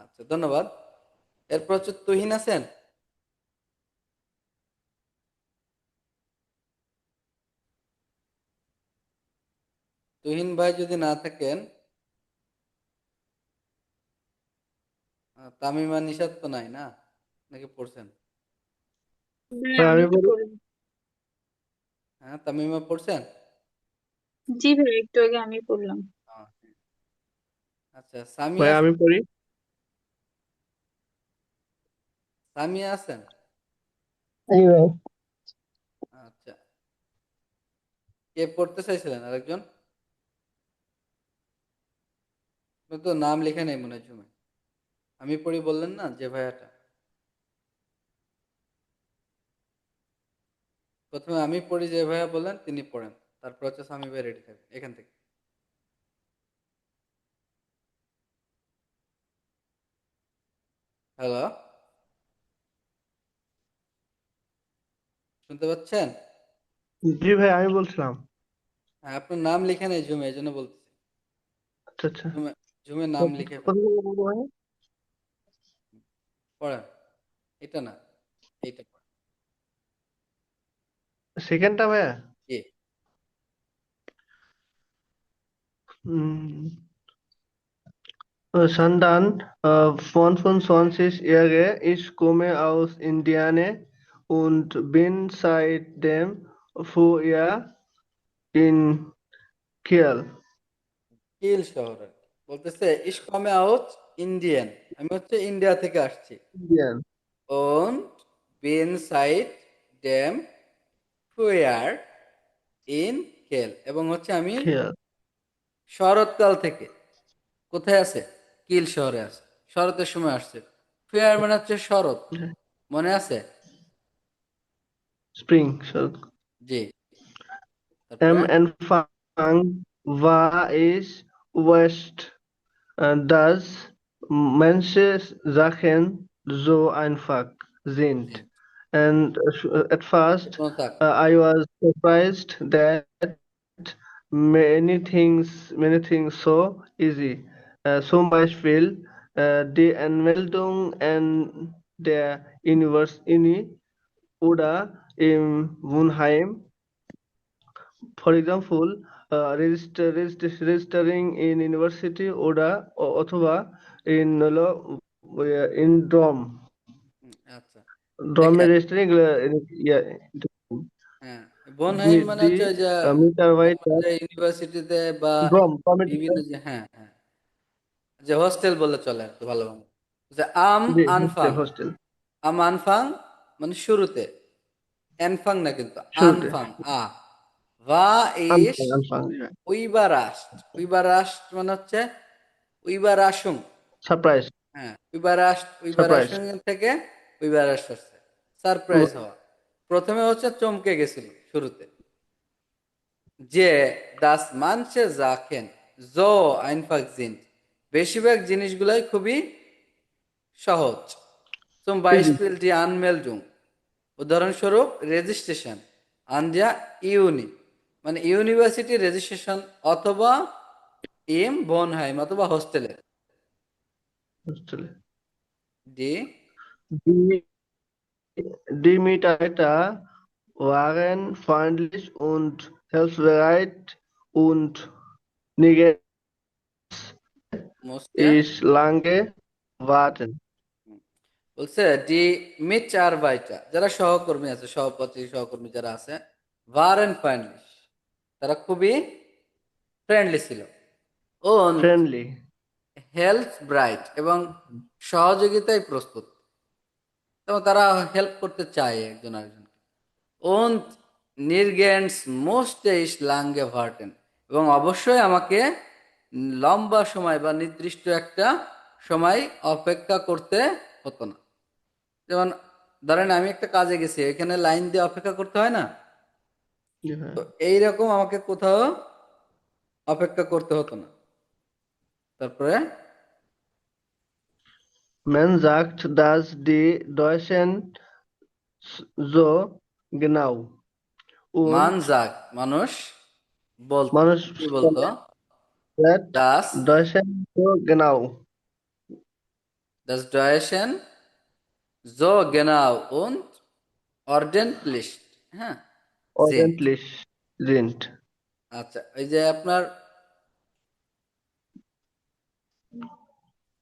আচ্ছা ধন্যবাদ। এরপর হচ্ছে তুহিন আছেন, তুহিন ভাই যদি না থাকেন, তামিমা নিশাত তো নাই না, নাকি পড়ছেন? আমি একটু বলি, পড়লাম। হ্যাঁ তামিমা পড়ছেন? জি ভাই, একটু আগে আমি পড়লাম। আহ, আচ্ছা সামিয়া ভাই আমি পড়ি। সামিয়া আছেন? জি ভাই। আচ্ছা, কে পড়তে চাইছিলেন আরেকজন? আপনার তো নাম লেখা নেই মনে হয় ঝুমে, আমি পড়ি বললেন না যে ভাইয়াটা, প্রথমে আমি পড়ি যে ভাইয়া বললেন তিনি পড়েন, তারপর হচ্ছে সামি ভাই রেডি থাকবে এখান থেকে। হ্যালো, শুনতে পাচ্ছেন? জি ভাই আমি বলছিলাম। হ্যাঁ আপনার নাম লিখে নেই ঝুমে, এই জন্য বলতেছি। আচ্ছা আচ্ছা। ঝুমে, ঝুমে নাম লিখে ফেল, পড়েন। এটা না, এইটা পড়েন। সেকেন্ডটা ভাইয়া। জি। Sondern 25 Jahre, ich komme aus Indien und bin seitdem vorher in Kiel. কিল শহরে বলতেছে ইস কমে আউট ইন্ডিয়ান, আমি হচ্ছে ইন্ডিয়া থেকে আসছি। Indien. und bin seitdem früher in Kiel, এবং হচ্ছে আমি Kiel. শরৎকাল থেকে কোথায় আছে, কিল শহরে আছে, শরতের সময় আসছে। ফেয়ার মানে হচ্ছে শরৎ, মনে আছে? Spring. So, জি, তারপরে am Anfang war ich West, dass manche Sachen so einfach sind. And at first, কোনো থাক I was surprised that many things so easy. Zum Beispiel die Anmeldung an der Uni oder im Wohnheim. For example, registering in university oder অথবা in হলো in dorm. আচ্ছা Dorm দেখেন, registering হ্যাঁ বনহাইম মানে die হচ্ছে ওই যে Mitarbeiter আমাদের ইউনিভার্সিটিতে বা dorm বিভিন্ন যে, হ্যাঁ হ্যাঁ, যে হোস্টেল বললে চলে আর কি ভালো ভালো। যে আম জি আনফাং, hostel আম আনফাং মানে শুরুতে, এনফাং না কিন্তু, শুরুতে আনফাং আ ভা ইস Anfang উইবারাস্ট, উইবারাস্ট মানে হচ্ছে উইবারাসুং, surprise হ্যাঁ surprise উইবারাসুং থেকে উইবারাস আসছে, সারপ্রাইজ হওয়া। প্রথমে হচ্ছে চমকে গেছিল শুরুতে, যে দাস মানছে জাকেন জো আইনফাক জিন, বেশিরভাগ জিনিসগুলাই খুবই সহজ। zum easy Beispiel die Anmeldung, উদাহরণস্বরূপ রেজিস্ট্রেশন, আন্দিয়া ইউনি মানে ইউনিভার্সিটি রেজিস্ট্রেশন, অথবা ইম বনহাইম অথবা হোস্টেলে। hostel D die die Mitarbeiter waren freundlich und hilfsbereit und nirgends মোস্টে ich lange warten. বলছে ডি মিচ আর বাইটা, যারা সহকর্মী আছে, সহপাঠী সহকর্মী যারা আছে, ভারেন ফাইনলিশ, তারা খুবই ফ্রেন্ডলি ছিল। ও Friendly. হেল্প ব্রাইট, এবং সহযোগিতায় প্রস্তুত, এবং তারা হেল্প করতে চায় একজন আরেকজনকে। und nirgends musste ich lange warten, এবং অবশ্যই আমাকে লম্বা সময় বা নির্দিষ্ট একটা সময় অপেক্ষা করতে হতো না। যেমন ধরেন আমি একটা কাজে গেছি, এখানে লাইন দিয়ে অপেক্ষা করতে হয় না, Yeah. তো এইরকম আমাকে কোথাও অপেক্ষা করতে হতো না। তারপরে Man sagt, dass die Deutschen so genau মান und যাক মানুষ বলতো, মানুষ কি বলতো, that Das Deutschen so genau das Deutschen so genau und ordentlich, হ্যাঁ sind। ordentlich sind. আচ্ছা, এই যে আপনার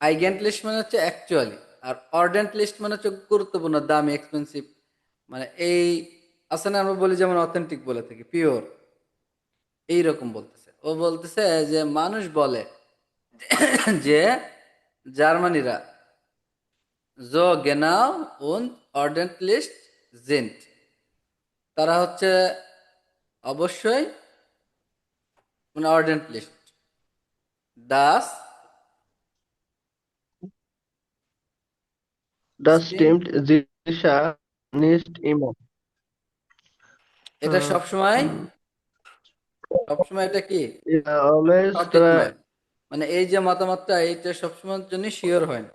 আইগেন্টলিশ মানে হচ্ছে অ্যাকচুয়ালি, আর অর্ডেন্টলিস্ট মানে হচ্ছে গুরুত্বপূর্ণ, দামি, এক্সপেন্সিভ, মানে এই আছে না, আমরা বলি যেমন অথেন্টিক বলে থাকি, পিওর, এইরকম বলতেছে। ও বলতেছে যে মানুষ বলে যে জার্মানিরা জো গেনাও und ordentlich sind, তারা হচ্ছে অবশ্যই মানে অর্ডেন্টলিস্ট। Das Das stimmt, stimmt sicher nicht immer. এটা Uh, সবসময়, um, সবসময় এটা কি yeah, always সঠিক নয়, মানে এই যে মতামতটা এইটা সবসময়ের জন্য শিওর হয় না,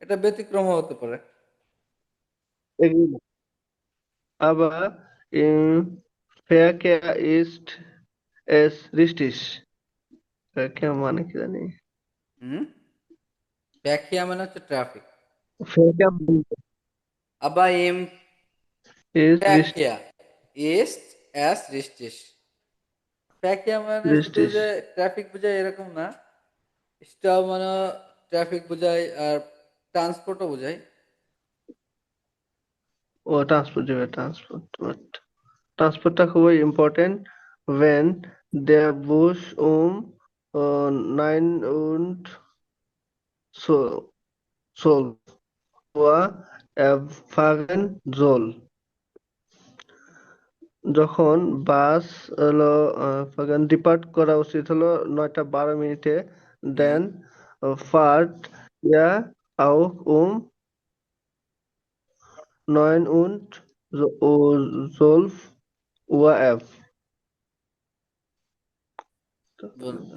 এটা ব্যতিক্রম হতে পারে। agree. Aber im Verkehr ist es richtig. Verkehr মানে কি জানি? হুম, ব্যাখ্যা মানে হচ্ছে traffic, Verkehr aber im ist richtig. Verkehr ist es richtig, ব্যাখ্যা মানে শুধু Richtig. যে ট্রাফিক বোঝায় এরকম না, স্টপ মানে ট্রাফিক বোঝায়, আর ট্রান্সপোর্টও বোঝায়। ও ট্রান্সপোর্ট যাবে ট্রান্সপোর্ট, বাট ট্রান্সপোর্টটা খুবই important. when der Bus um 9 und soll Uhr fahren soll। যখন বাস হলো ডিপার্ট করা উচিত হলো 9টা 12 মিনিটে, দেন ফার্ট ইয়া auch um 9 und 12 Uhr f।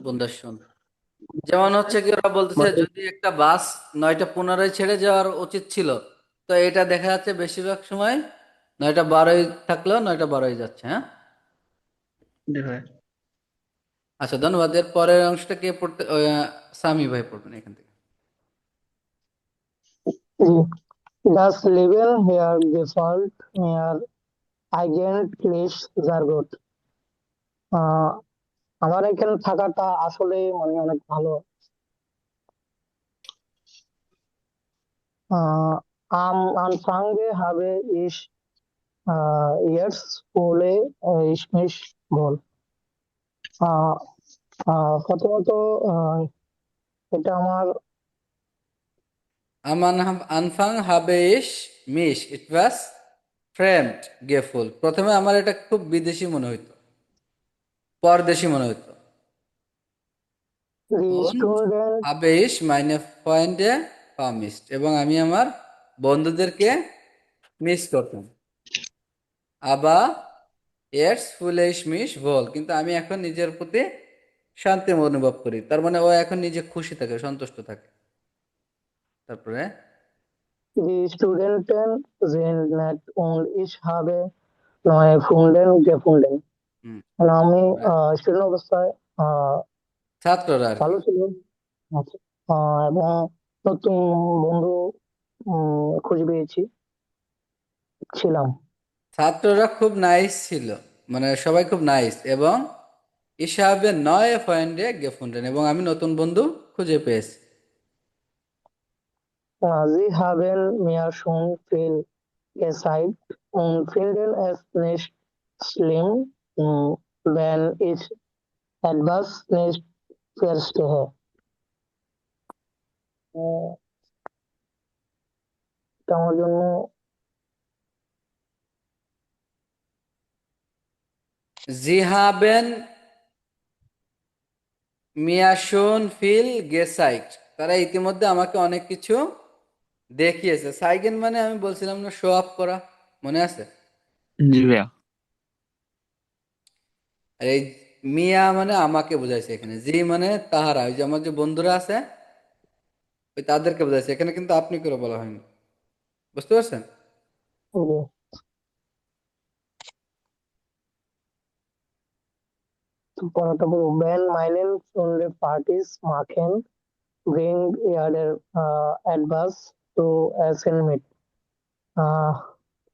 বন্ধু শোন, যেমন হচ্ছে কি ওরা বলতেছে মানে যদি একটা বাস 9টা 15 ছেড়ে যাওয়ার উচিত ছিল, তো এটা দেখা যাচ্ছে বেশিরভাগ সময় 9টা 12 থাকলেও 9টা 12 যাচ্ছে। হ্যাঁ, জি ভাই। আচ্ছা ধন্যবাদ। এর পরের অংশটা কে পড়তে সামি ভাই পড়বেন এখান থেকে। Das Leben hier gefällt mir eigentlich sehr gut. আমার এখানে থাকাটা আসলে মানে অনেক ভালো। Am Anfang habe ich jetzt fühle ich mich wohl. আহ, প্রথমত এটা আমার আনফাং habe ich mich etwas fremd gefühlt। প্রথমে আমার এটা খুব বিদেশি মনে হইতো, পরদেশি মনে হইতো। the Und student habe ich meine Freunde vermisst, এবং আমি আমার বন্ধুদেরকে মিস করতাম। আবার jetzt fühle ich mich wohl, কিন্তু আমি এখন নিজের প্রতি শান্তি অনুভব করি। তার মানে ও এখন নিজে খুশি থাকে, সন্তুষ্ট থাকে। তারপরে die Studenten sind nett und ich habe neue Freunde gefunden। হুম, মানে আমি তারপরে স্টুডেন্ট অবস্থায় আহ, ছাত্ররা আর কি। ভালো ছিল। আচ্ছা। এবং নতুন বন্ধু খুঁজে ছিলাম। ছাত্ররা খুব নাইস ছিল, মানে সবাই খুব নাইস, এবং হিসাবে নয় পয়েন্টে গেফুন্ডেন, এবং আমি নতুন বন্ধু খুঁজে পেয়েছি। Sie haben mir schon viel gezeigt und finden es nicht schlimm, wenn ich etwas nicht verstehe। আহ, এটা আমার জন্য জিহাবেন মিয়াশুন ফিল গেসাইট, তারা ইতিমধ্যে আমাকে অনেক কিছু দেখিয়েছে। সাইগেন মানে আমি বলছিলাম না, শো আপ করা, মনে আছে? জি ভাইয়া। আর এই মিয়া মানে আমাকে বোঝাইছে এখানে, জি মানে তাহারা, ওই যে আমার যে বন্ধুরা আছে ওই তাদেরকে বোঝাইছে এখানে, কিন্তু আপনি করে বলা হয়নি। বুঝতে পারছেন? যে পড়াটা বলবো। when meinen Sunday parties machen bring ihre advice to assignment।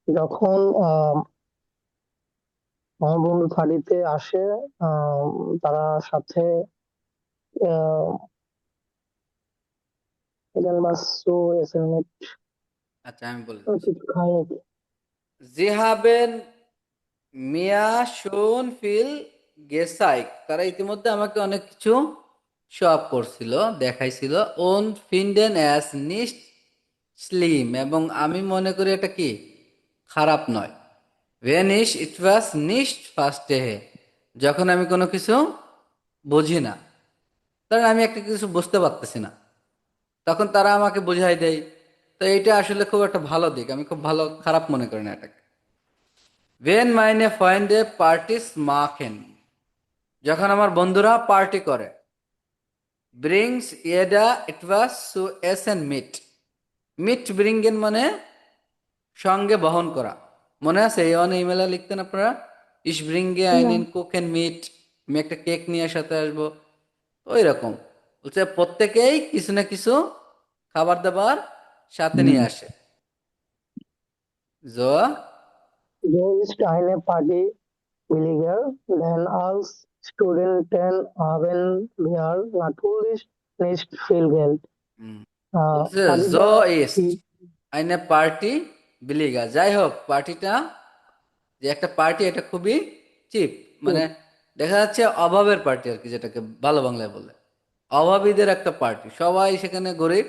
যখন আমার বন্ধু ফাঁড়িতে আসে তারা সাথে advice to assignment আচ্ছা আমি বলে দিচ্ছি। কিছু খাই নাকি। জিহাবেন মিয়া শুন ফিল গেসাইক, তারা ইতিমধ্যে আমাকে অনেক কিছু শো আপ করছিল, দেখাইছিল। ওন ফিন্ডেন অ্যাস নিস্ট স্লিম, এবং আমি মনে করি এটা কি খারাপ নয়। ভেনিস ইট ওয়াজ নিস্ট ফার্স্ট হে, যখন আমি কোনো কিছু বুঝি না, কারণ আমি একটা কিছু বুঝতে পারতেছি না, তখন তারা আমাকে বুঝাই দেয়। তো এইটা আসলে খুব একটা ভালো দিক, আমি খুব ভালো, খারাপ মনে করি না এটাকে। ভেন মাইনে ফয়েন্ডে পার্টিস মাখেন, যখন আমার বন্ধুরা পার্টি করে। ব্রিংস ইয়েডা ইট ওয়াজ সু এস এন মিট, মিট ব্রিঙ্গেন মানে সঙ্গে বহন করা। মনে আছে এই অন ইমেলে লিখতেন আপনারা, ইস ব্রিঙ্গে আইনিন কুকেন মিট, আমি একটা কেক নিয়ে সাথে আসবো। ওই রকম বলছে প্রত্যেকেই কিছু না কিছু খাবার দাবার সাথে নিয়ে আসে। জোয়া There ist eine Party billiger, then als Studenten haben wir natürlich nicht viel Geld। বলছে জো পার্টিটা ইস্ট আইনে পার্টি বিলিগা, যাই হোক পার্টিটা যে একটা পার্টি এটা খুবই চিপ, মানে দেখা যাচ্ছে অভাবের পার্টি আর কি, যেটাকে ভালো বাংলায় বলে অভাবীদের একটা পার্টি। সবাই সেখানে গরিব,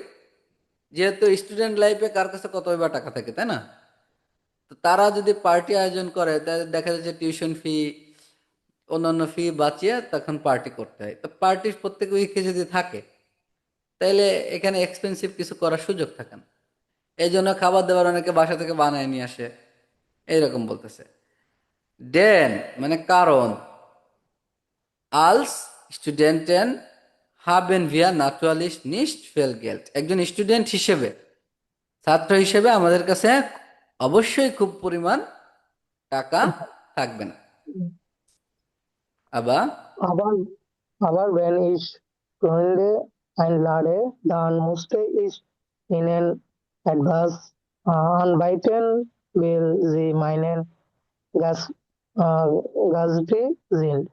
যেহেতু স্টুডেন্ট লাইফে কার কাছে কতই বা টাকা থাকে, তাই না? তো তারা যদি পার্টি আয়োজন করে তাদের দেখা যাচ্ছে টিউশন ফি অন্যান্য ফি বাঁচিয়ে তখন পার্টি করতে হয়। তো পার্টি প্রত্যেক উইকে যদি থাকে তাইলে এখানে এক্সপেন্সিভ কিছু করার সুযোগ থাকে না। এই জন্য খাবার দাবার অনেকে বাসা থেকে বানায় নিয়ে আসে, এইরকম বলতেছে। ডেন মানে কারণ, আলস স্টুডেন্টেন হাবেন ভিয়া নাচুয়ালিস্ট নিস্ট ফেল গেল্ট, একজন স্টুডেন্ট হিসেবে, ছাত্র হিসেবে আমাদের কাছে অবশ্যই খুব পরিমাণ টাকা থাকবে না। আবার Aber, aber wenn ich Freunde einlade, dann musste ich ihnen etwas anbieten, weil sie meinen Gast, äh, Gäste sind.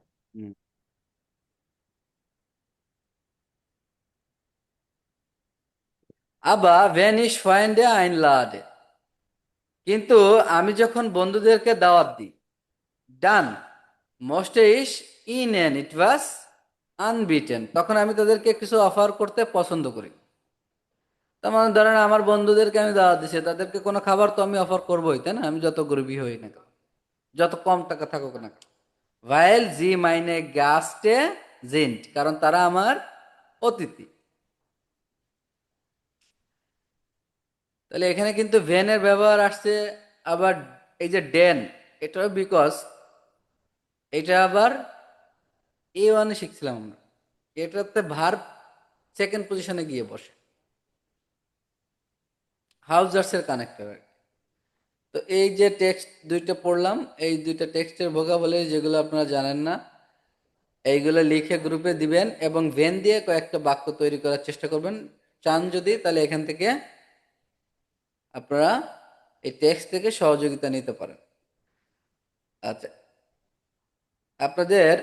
আবার ভ্যানিশ ফাইন্ডে আইন লাডে, কিন্তু আমি যখন বন্ধুদেরকে দাওয়াত দিই, ডান মোস্টেইশ ইন এন ইট ওয়াজ আনবিটেন, তখন আমি তাদেরকে কিছু অফার করতে পছন্দ করি। তার মানে ধরেন আমার বন্ধুদেরকে আমি দাওয়াত দিচ্ছি, তাদেরকে কোনো খাবার তো আমি অফার করবোই, তাই না? আমি যত গরিবই হই না কেন, যত কম টাকা থাকুক না কেন। ভাইল জি মাইনে গাস্টে জিন্ট, কারণ তারা আমার অতিথি। তাহলে এখানে কিন্তু ভেনের ব্যবহার আসছে। আবার এই যে ডেন, এটাও বিকজ এটা আবার A1 শিখছিলাম আমরা, এটাতে ভার্ব সেকেন্ড পজিশনে গিয়ে বসে, হাউজার্সের কানেক্টর। তো এই যে টেক্সট দুইটা পড়লাম, এই দুইটা টেক্সটের ভোকাবুলারি যেগুলো আপনারা জানেন না, এইগুলো লিখে গ্রুপে দিবেন এবং ভেন দিয়ে কয়েকটা বাক্য তৈরি করার চেষ্টা করবেন। চান যদি তাহলে এখান থেকে আপনারা এই টেক্সট থেকে সহযোগিতা নিতে পারেন। আচ্ছা, আপনাদের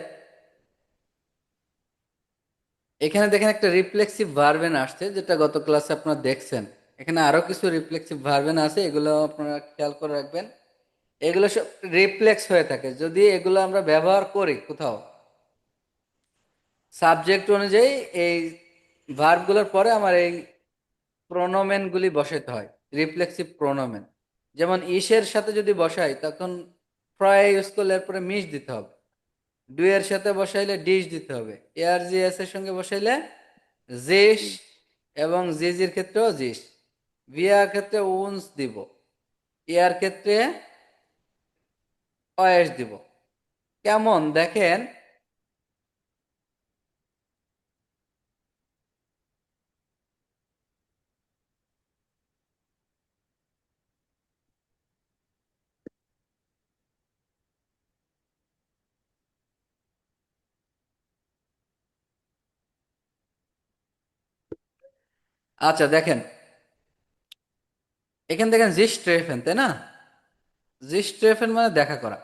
এখানে দেখেন একটা রিফ্লেক্সিভ ভার্বেন আসছে, যেটা গত ক্লাসে আপনারা দেখছেন। এখানে আরো কিছু রিফ্লেক্সিভ ভার্বেন আছে, এগুলো আপনারা খেয়াল করে রাখবেন। এগুলো সব রিফ্লেক্স হয়ে থাকে যদি এগুলো আমরা ব্যবহার করি কোথাও, সাবজেক্ট অনুযায়ী এই ভার্বগুলোর পরে আমার এই প্রোনোমেনগুলি বসাতে হয়, রিফ্লেক্সিভ প্রোনোমেন। যেমন ইসের সাথে যদি বসাই তখন ফ্রয় ইউজ করলে এরপরে মিস দিতে হবে, ডু এর সাথে বসাইলে ডিশ দিতে হবে, এআর জি এস এর সঙ্গে বসাইলে জিস, এবং জিজির ক্ষেত্রেও জিস, ভিয়ার ক্ষেত্রে উন্স দিব, ইয়ার ক্ষেত্রে অয়েস দিব। কেমন দেখেন, আচ্ছা দেখেন এখান দেখেন জিস ট্রেফেন, তাই না? জিস ট্রেফেন মানে দেখা করা।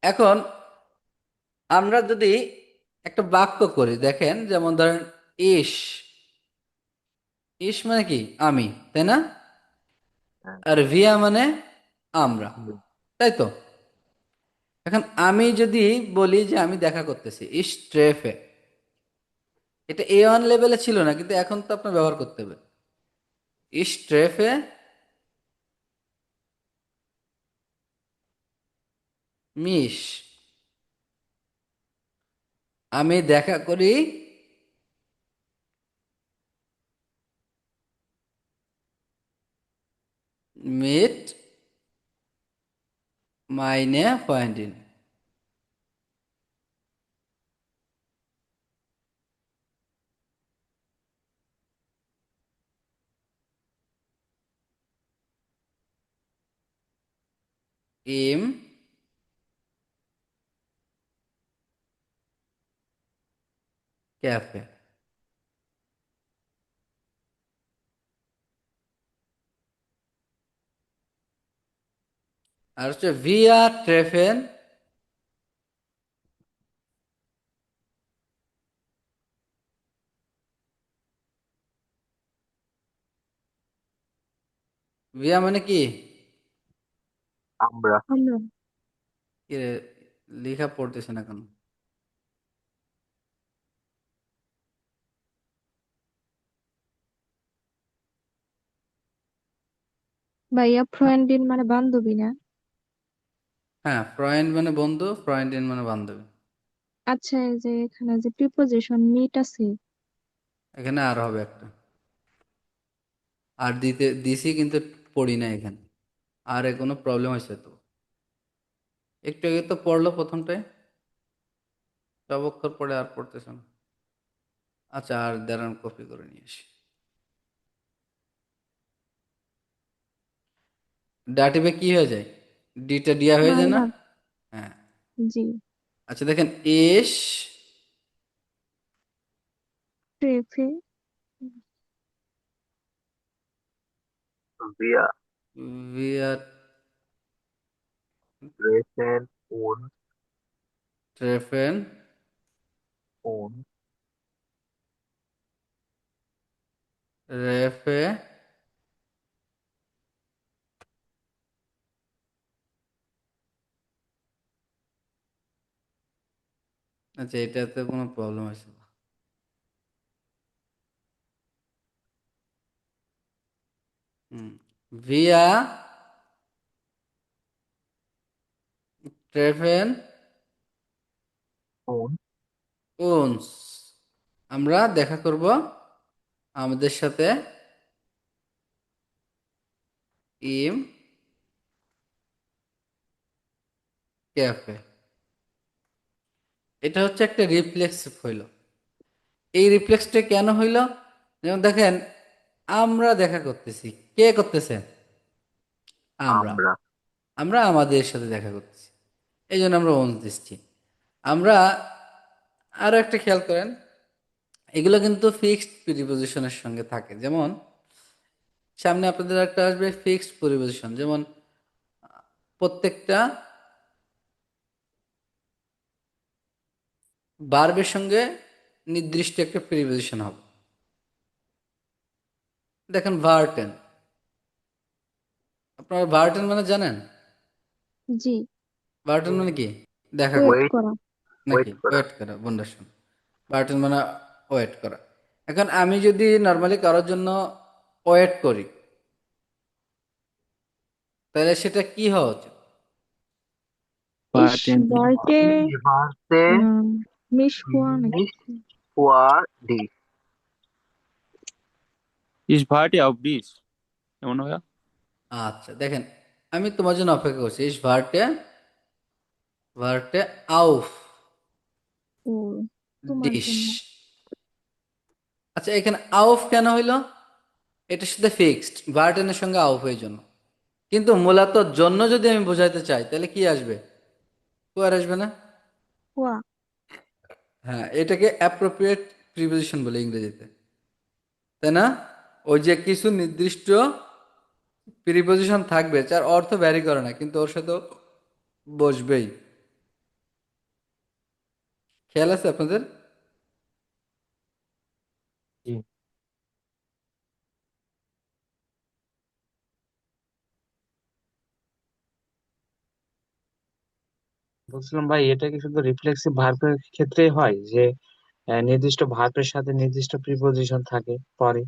এখন আমরা যদি একটা বাক্য করি, দেখেন যেমন ধরেন ইস, ইস মানে কি আমি, তাই না? আর ভিয়া মানে আমরা, তাই তো? এখন আমি যদি বলি যে আমি দেখা করতেছি ইস ট্রেফে, এটা A1 লেভেলে ছিল না, কিন্তু এখন তো আপনার ব্যবহার করতে হবে। ইস ট্রেফে মিস, আমি দেখা করি মিট মাইনে পয়েন্টিন। ইম ক্যাফে। আর হচ্ছে ভিয়া ট্রেফেন ভিয়া মানে কি আমরা আমরা কি রে, লেখা পড়তেছে না কেন? ভাইয়া ফ্রেন্ডিন মানে বান্ধবী না? হ্যাঁ, ফ্রেন্ড মানে বন্ধু, ফ্রেন্ডিন মানে বান্ধবী। আচ্ছা, এই যে এখানে যে প্রিপোজিশন মিট আছে, এখানে আর হবে একটা, আর দিছি কিন্তু পড়ি না এখানে। আর এ কোনো প্রবলেম হয়েছে তো? একটু আগে তো পড়লো প্রথমটায়, সব অক্ষর পড়ে আর পড়তেছে না। আচ্ছা, আর দাঁড়ান কপি করে নিয়ে আসি। ডাটিভে কি হয়ে যায়? ডিটা ডিয়া হয়ে যায় না? মাইনাস। হ্যাঁ। জি। আচ্ছা দেখেন, এস ট্রেফে wir wir treffen uns treffen und রেফে আচ্ছা, এটাতে কোনো প্রবলেম আছে না। হুম, ভিয়া ট্রেফেন und উনস, আমরা দেখা করব আমাদের সাথে ইম ক্যাফে। এটা হচ্ছে একটা রিফ্লেক্স হইল। এই রিফ্লেক্সটা কেন হইল? যেমন দেখেন, আমরা দেখা করতেছি, কে করতেছে? আমরা। আমরা আমরা আমাদের সাথে দেখা করতেছি, এই জন্য আমরা ওনস দিচ্ছি। আমরা আরো একটা খেয়াল করেন, এগুলো কিন্তু ফিক্সড প্রিপোজিশনের সঙ্গে থাকে। যেমন সামনে আপনাদের একটা আসবে ফিক্সড প্রিপোজিশন, যেমন প্রত্যেকটা ভার্বের সঙ্গে নির্দিষ্ট একটা প্রিপোজিশন হবে। দেখেন ভার্টেন, আপনারা ভার্টেন মানে জানেন? জি। ভার্টেন মানে কি? দেখা করা ওয়েট wait করা। wait নাকি করা ওয়েট করা? বন্ডাসন। বার্টেন মানে ওয়েট করা। এখন আমি যদি নর্মালি কারোর জন্য ওয়েট করি, তাহলে সেটা কি হওয়া উচিত? ইস warten, বলতে ich warte মিস হুয়া নাকি? nicht vor dich ich warte auf dich, এমন ভাইয়া? আচ্ছা দেখেন, আমি তোমার জন্য অপেক্ষা করছি। ইস ভার্টে ভার্টে আউফ ও, তোমার ডিশ। জন্য। আচ্ছা, এখানে আউফ কেন হইলো? এটার সাথে ফিক্সড ভার্টেনের সঙ্গে আউফ এই জন্য। কিন্তু মূলত জন্য যদি আমি বোঝাইতে চাই, তাহলে কি আসবে? আর আসবে না? হুয়া। হ্যাঁ, এটাকে অ্যাপ্রোপ্রিয়েট প্রিপোজিশন বলে ইংরেজিতে, তাই না? ওই যে কিছু নির্দিষ্ট প্রিপোজিশন থাকবে যার অর্থ ভ্যারি করে না, কিন্তু ওর সাথে বসবেই। খেয়াল আছে আপনাদের? জি। বলছিলাম ভাই, এটা কি শুধু রিফ্লেক্সিভ ভার্বের ক্ষেত্রেই হয় যে নির্দিষ্ট ভার্বের সাথে নির্দিষ্ট প্রিপোজিশন থাকে পরে?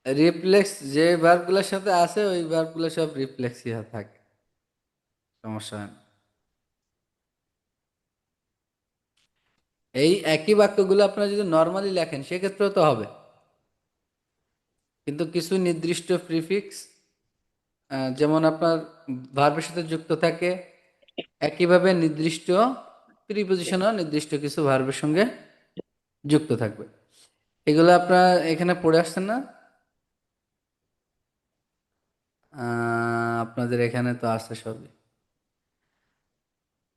রিফ্লেক্স যে ভার্বগুলোর সাথে আছে, ওই ভার্বগুলো সব রিফ্লেক্সিয়া থাকে, সমস্যা হয় না। এই একই বাক্যগুলো আপনারা যদি নর্মালি লেখেন সেক্ষেত্রেও তো হবে, কিন্তু কিছু নির্দিষ্ট প্রিফিক্স যেমন আপনার ভার্বের সাথে যুক্ত থাকে, একইভাবে নির্দিষ্ট প্রিপোজিশনও নির্দিষ্ট কিছু ভার্বের সঙ্গে যুক্ত থাকবে। এগুলো আপনারা এখানে পড়ে আসছেন না? আপনাদের এখানে তো আছে সবই,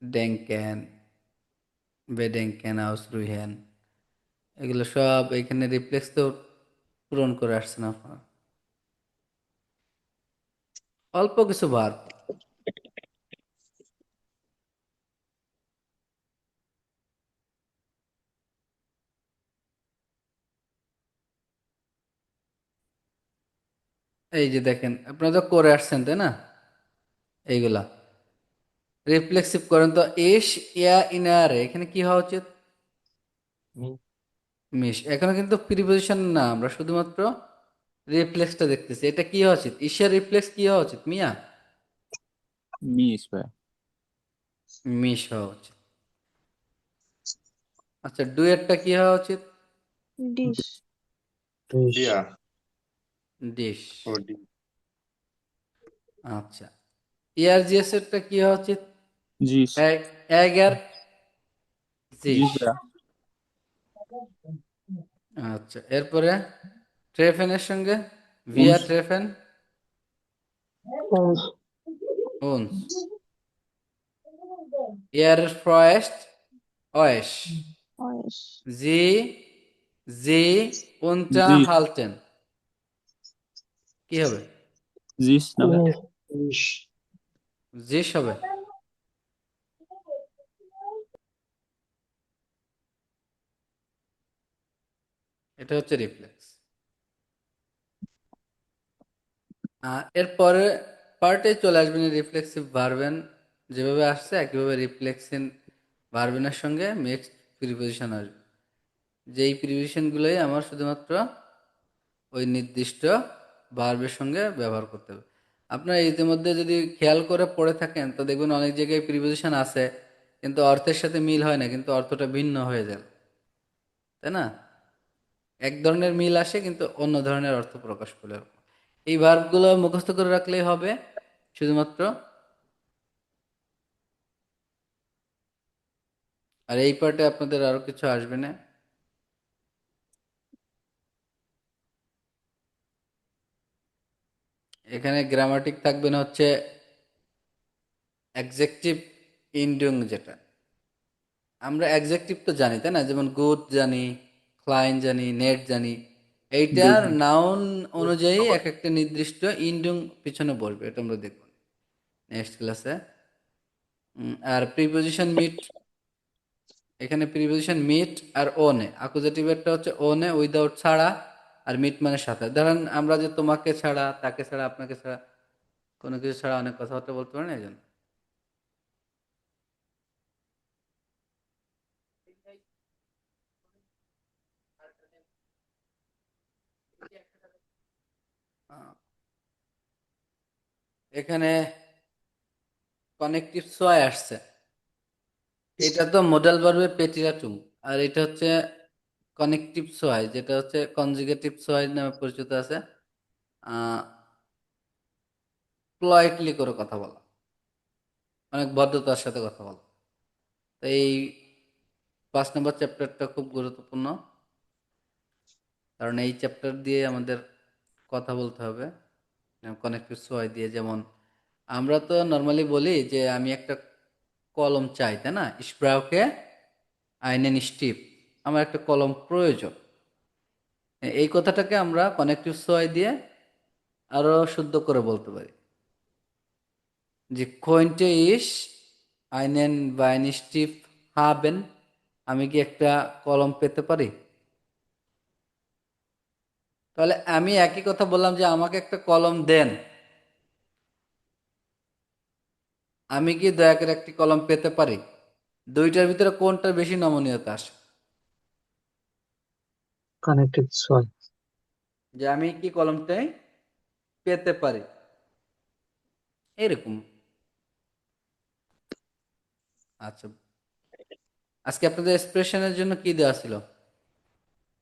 ডেঙ্কেন, বেডেঙ্কেন, আউসরুহেন, এগুলো সব এখানে রিপ্লেক্স তো পূরণ করে আসছেন আপনারা। অল্প কিছু ভার্ব, এই যে দেখেন আপনারা তো করে আসছেন, তাই না? এইগুলা রিফ্লেক্সিভ করেন তো ইস ইয়া ইনারে এখানে কি হওয়া উচিত? মি মিশ। এখানে কিন্তু প্রিপোজিশন না, আমরা শুধুমাত্র রিফ্লেক্সটা দেখতেছি। এটা কি হওয়া উচিত? ইসের রিফ্লেক্স কি হওয়া উচিত মিয়া? মিস ভাইয়া। মিশ হওয়া উচিত। আচ্ছা ডুয়েটটা কি হওয়া উচিত? ডিশ। ডিশ। ডিয়া ডিশ। ও ডি আচ্ছা ইয়ারজিএস এরটা কি হওয়া উচিত? জিস। এগার জিস জিশ। ভাইয়া। আচ্ছা এরপরে ট্রেফেনের সঙ্গে ভিয়া উনস। ট্রেফেন uns, উনস। ইয়ার ফ্রয়েস্ট অয়েশ। অয়েশ। জি জি উনটা জিস। হালটেন কি হবে? জিস না ভাইয়া। mich, dish. জিস হবে। এটা হচ্ছে রিফ্লেক্স। এরপরে পার্টে চলে আসবেন রিফ্লেক্সিভ ভার্বেন, যেভাবে আসছে একইভাবে রিফ্লেক্সিভ ভার্বেনের সঙ্গে মিক্সড প্রিপোজিশন আসবে, যেই প্রিপোজিশনগুলোই আমার শুধুমাত্র ওই নির্দিষ্ট ভার্বের সঙ্গে ব্যবহার করতে হবে। আপনারা ইতিমধ্যে যদি খেয়াল করে পড়ে থাকেন তো দেখবেন অনেক জায়গায় প্রিপোজিশন আছে কিন্তু অর্থের সাথে মিল হয় না, কিন্তু অর্থটা ভিন্ন হয়ে যায়, তাই না? এক ধরনের মিল আসে কিন্তু অন্য ধরনের অর্থ প্রকাশ করে। এই ভার্বগুলো মুখস্থ করে রাখলেই হবে শুধুমাত্র। আর এই পার্টে আপনাদের আরো কিছু আসবে না। এখানে গ্রামাটিক থাকবে না হচ্ছে অ্যাডজেক্টিভ ইন্ডিং, যেটা আমরা অ্যাডজেক্টিভ তো জানি তাই না, যেমন গুড জানি, ক্লাইন জানি, নেট জানি। এইটার নাউন অনুযায়ী এক একটা নির্দিষ্ট ইন্ডিং পিছনে বসবে, এটা আমরা দেখব নেক্সট ক্লাসে। আর প্রিপোজিশন মিট, এখানে প্রিপোজিশন মিট আর ওনে, অ্যাকুজেটিভেরটা হচ্ছে ওনে উইদাউট ছাড়া, আর মিট মানে সাথে। ধরেন আমরা যে তোমাকে ছাড়া, তাকে ছাড়া, আপনাকে ছাড়া, কোনো কিছু ছাড়া অনেক কথাবার্তা বলতে পারেন এই জন্য। আহ, এখানে কানেক্টিভ সোয়াই আসছে, এটা তো মডেল ভার্বের পেটিরাটুম, আর এটা হচ্ছে কানেক্টিভ সোয়াই, যেটা হচ্ছে কনজুগেটিভ সোয়াই নামে পরিচিত আছে। পোলাইটলি করে কথা বলা, অনেক ভদ্রতার সাথে কথা বলা। তো এই 5 নম্বর চ্যাপ্টারটা খুব গুরুত্বপূর্ণ, কারণ এই চ্যাপ্টার দিয়ে আমাদের কথা বলতে হবে কানেক্টিভ সোয়াই দিয়ে। যেমন আমরা তো নর্মালি বলি যে আমি একটা কলম চাই, তাই না? স্প্রাউকে আইনেন স্টিপ, আমার একটা কলম প্রয়োজন। এই কথাটাকে আমরা কানেক্টিভ সোয়াই দিয়ে আরো শুদ্ধ করে বলতে পারি যে কোয়েন্টে ইস আইনেন বাইন স্টিপ হাবেন, আমি কি একটা কলম পেতে পারি? তাহলে আমি একই কথা বললাম যে আমাকে একটা কলম দেন, আমি কি দয়া করে একটি কলম পেতে পারি? দুইটার ভিতরে কোনটার বেশি নমনীয়তা আসে? কানেক্টেড সোয়াই। যে আমি কি কলমটাই পেতে পারি, এরকম। আচ্ছা আজকে আপনাদের এক্সপ্রেশনের জন্য কি দেওয়া ছিল?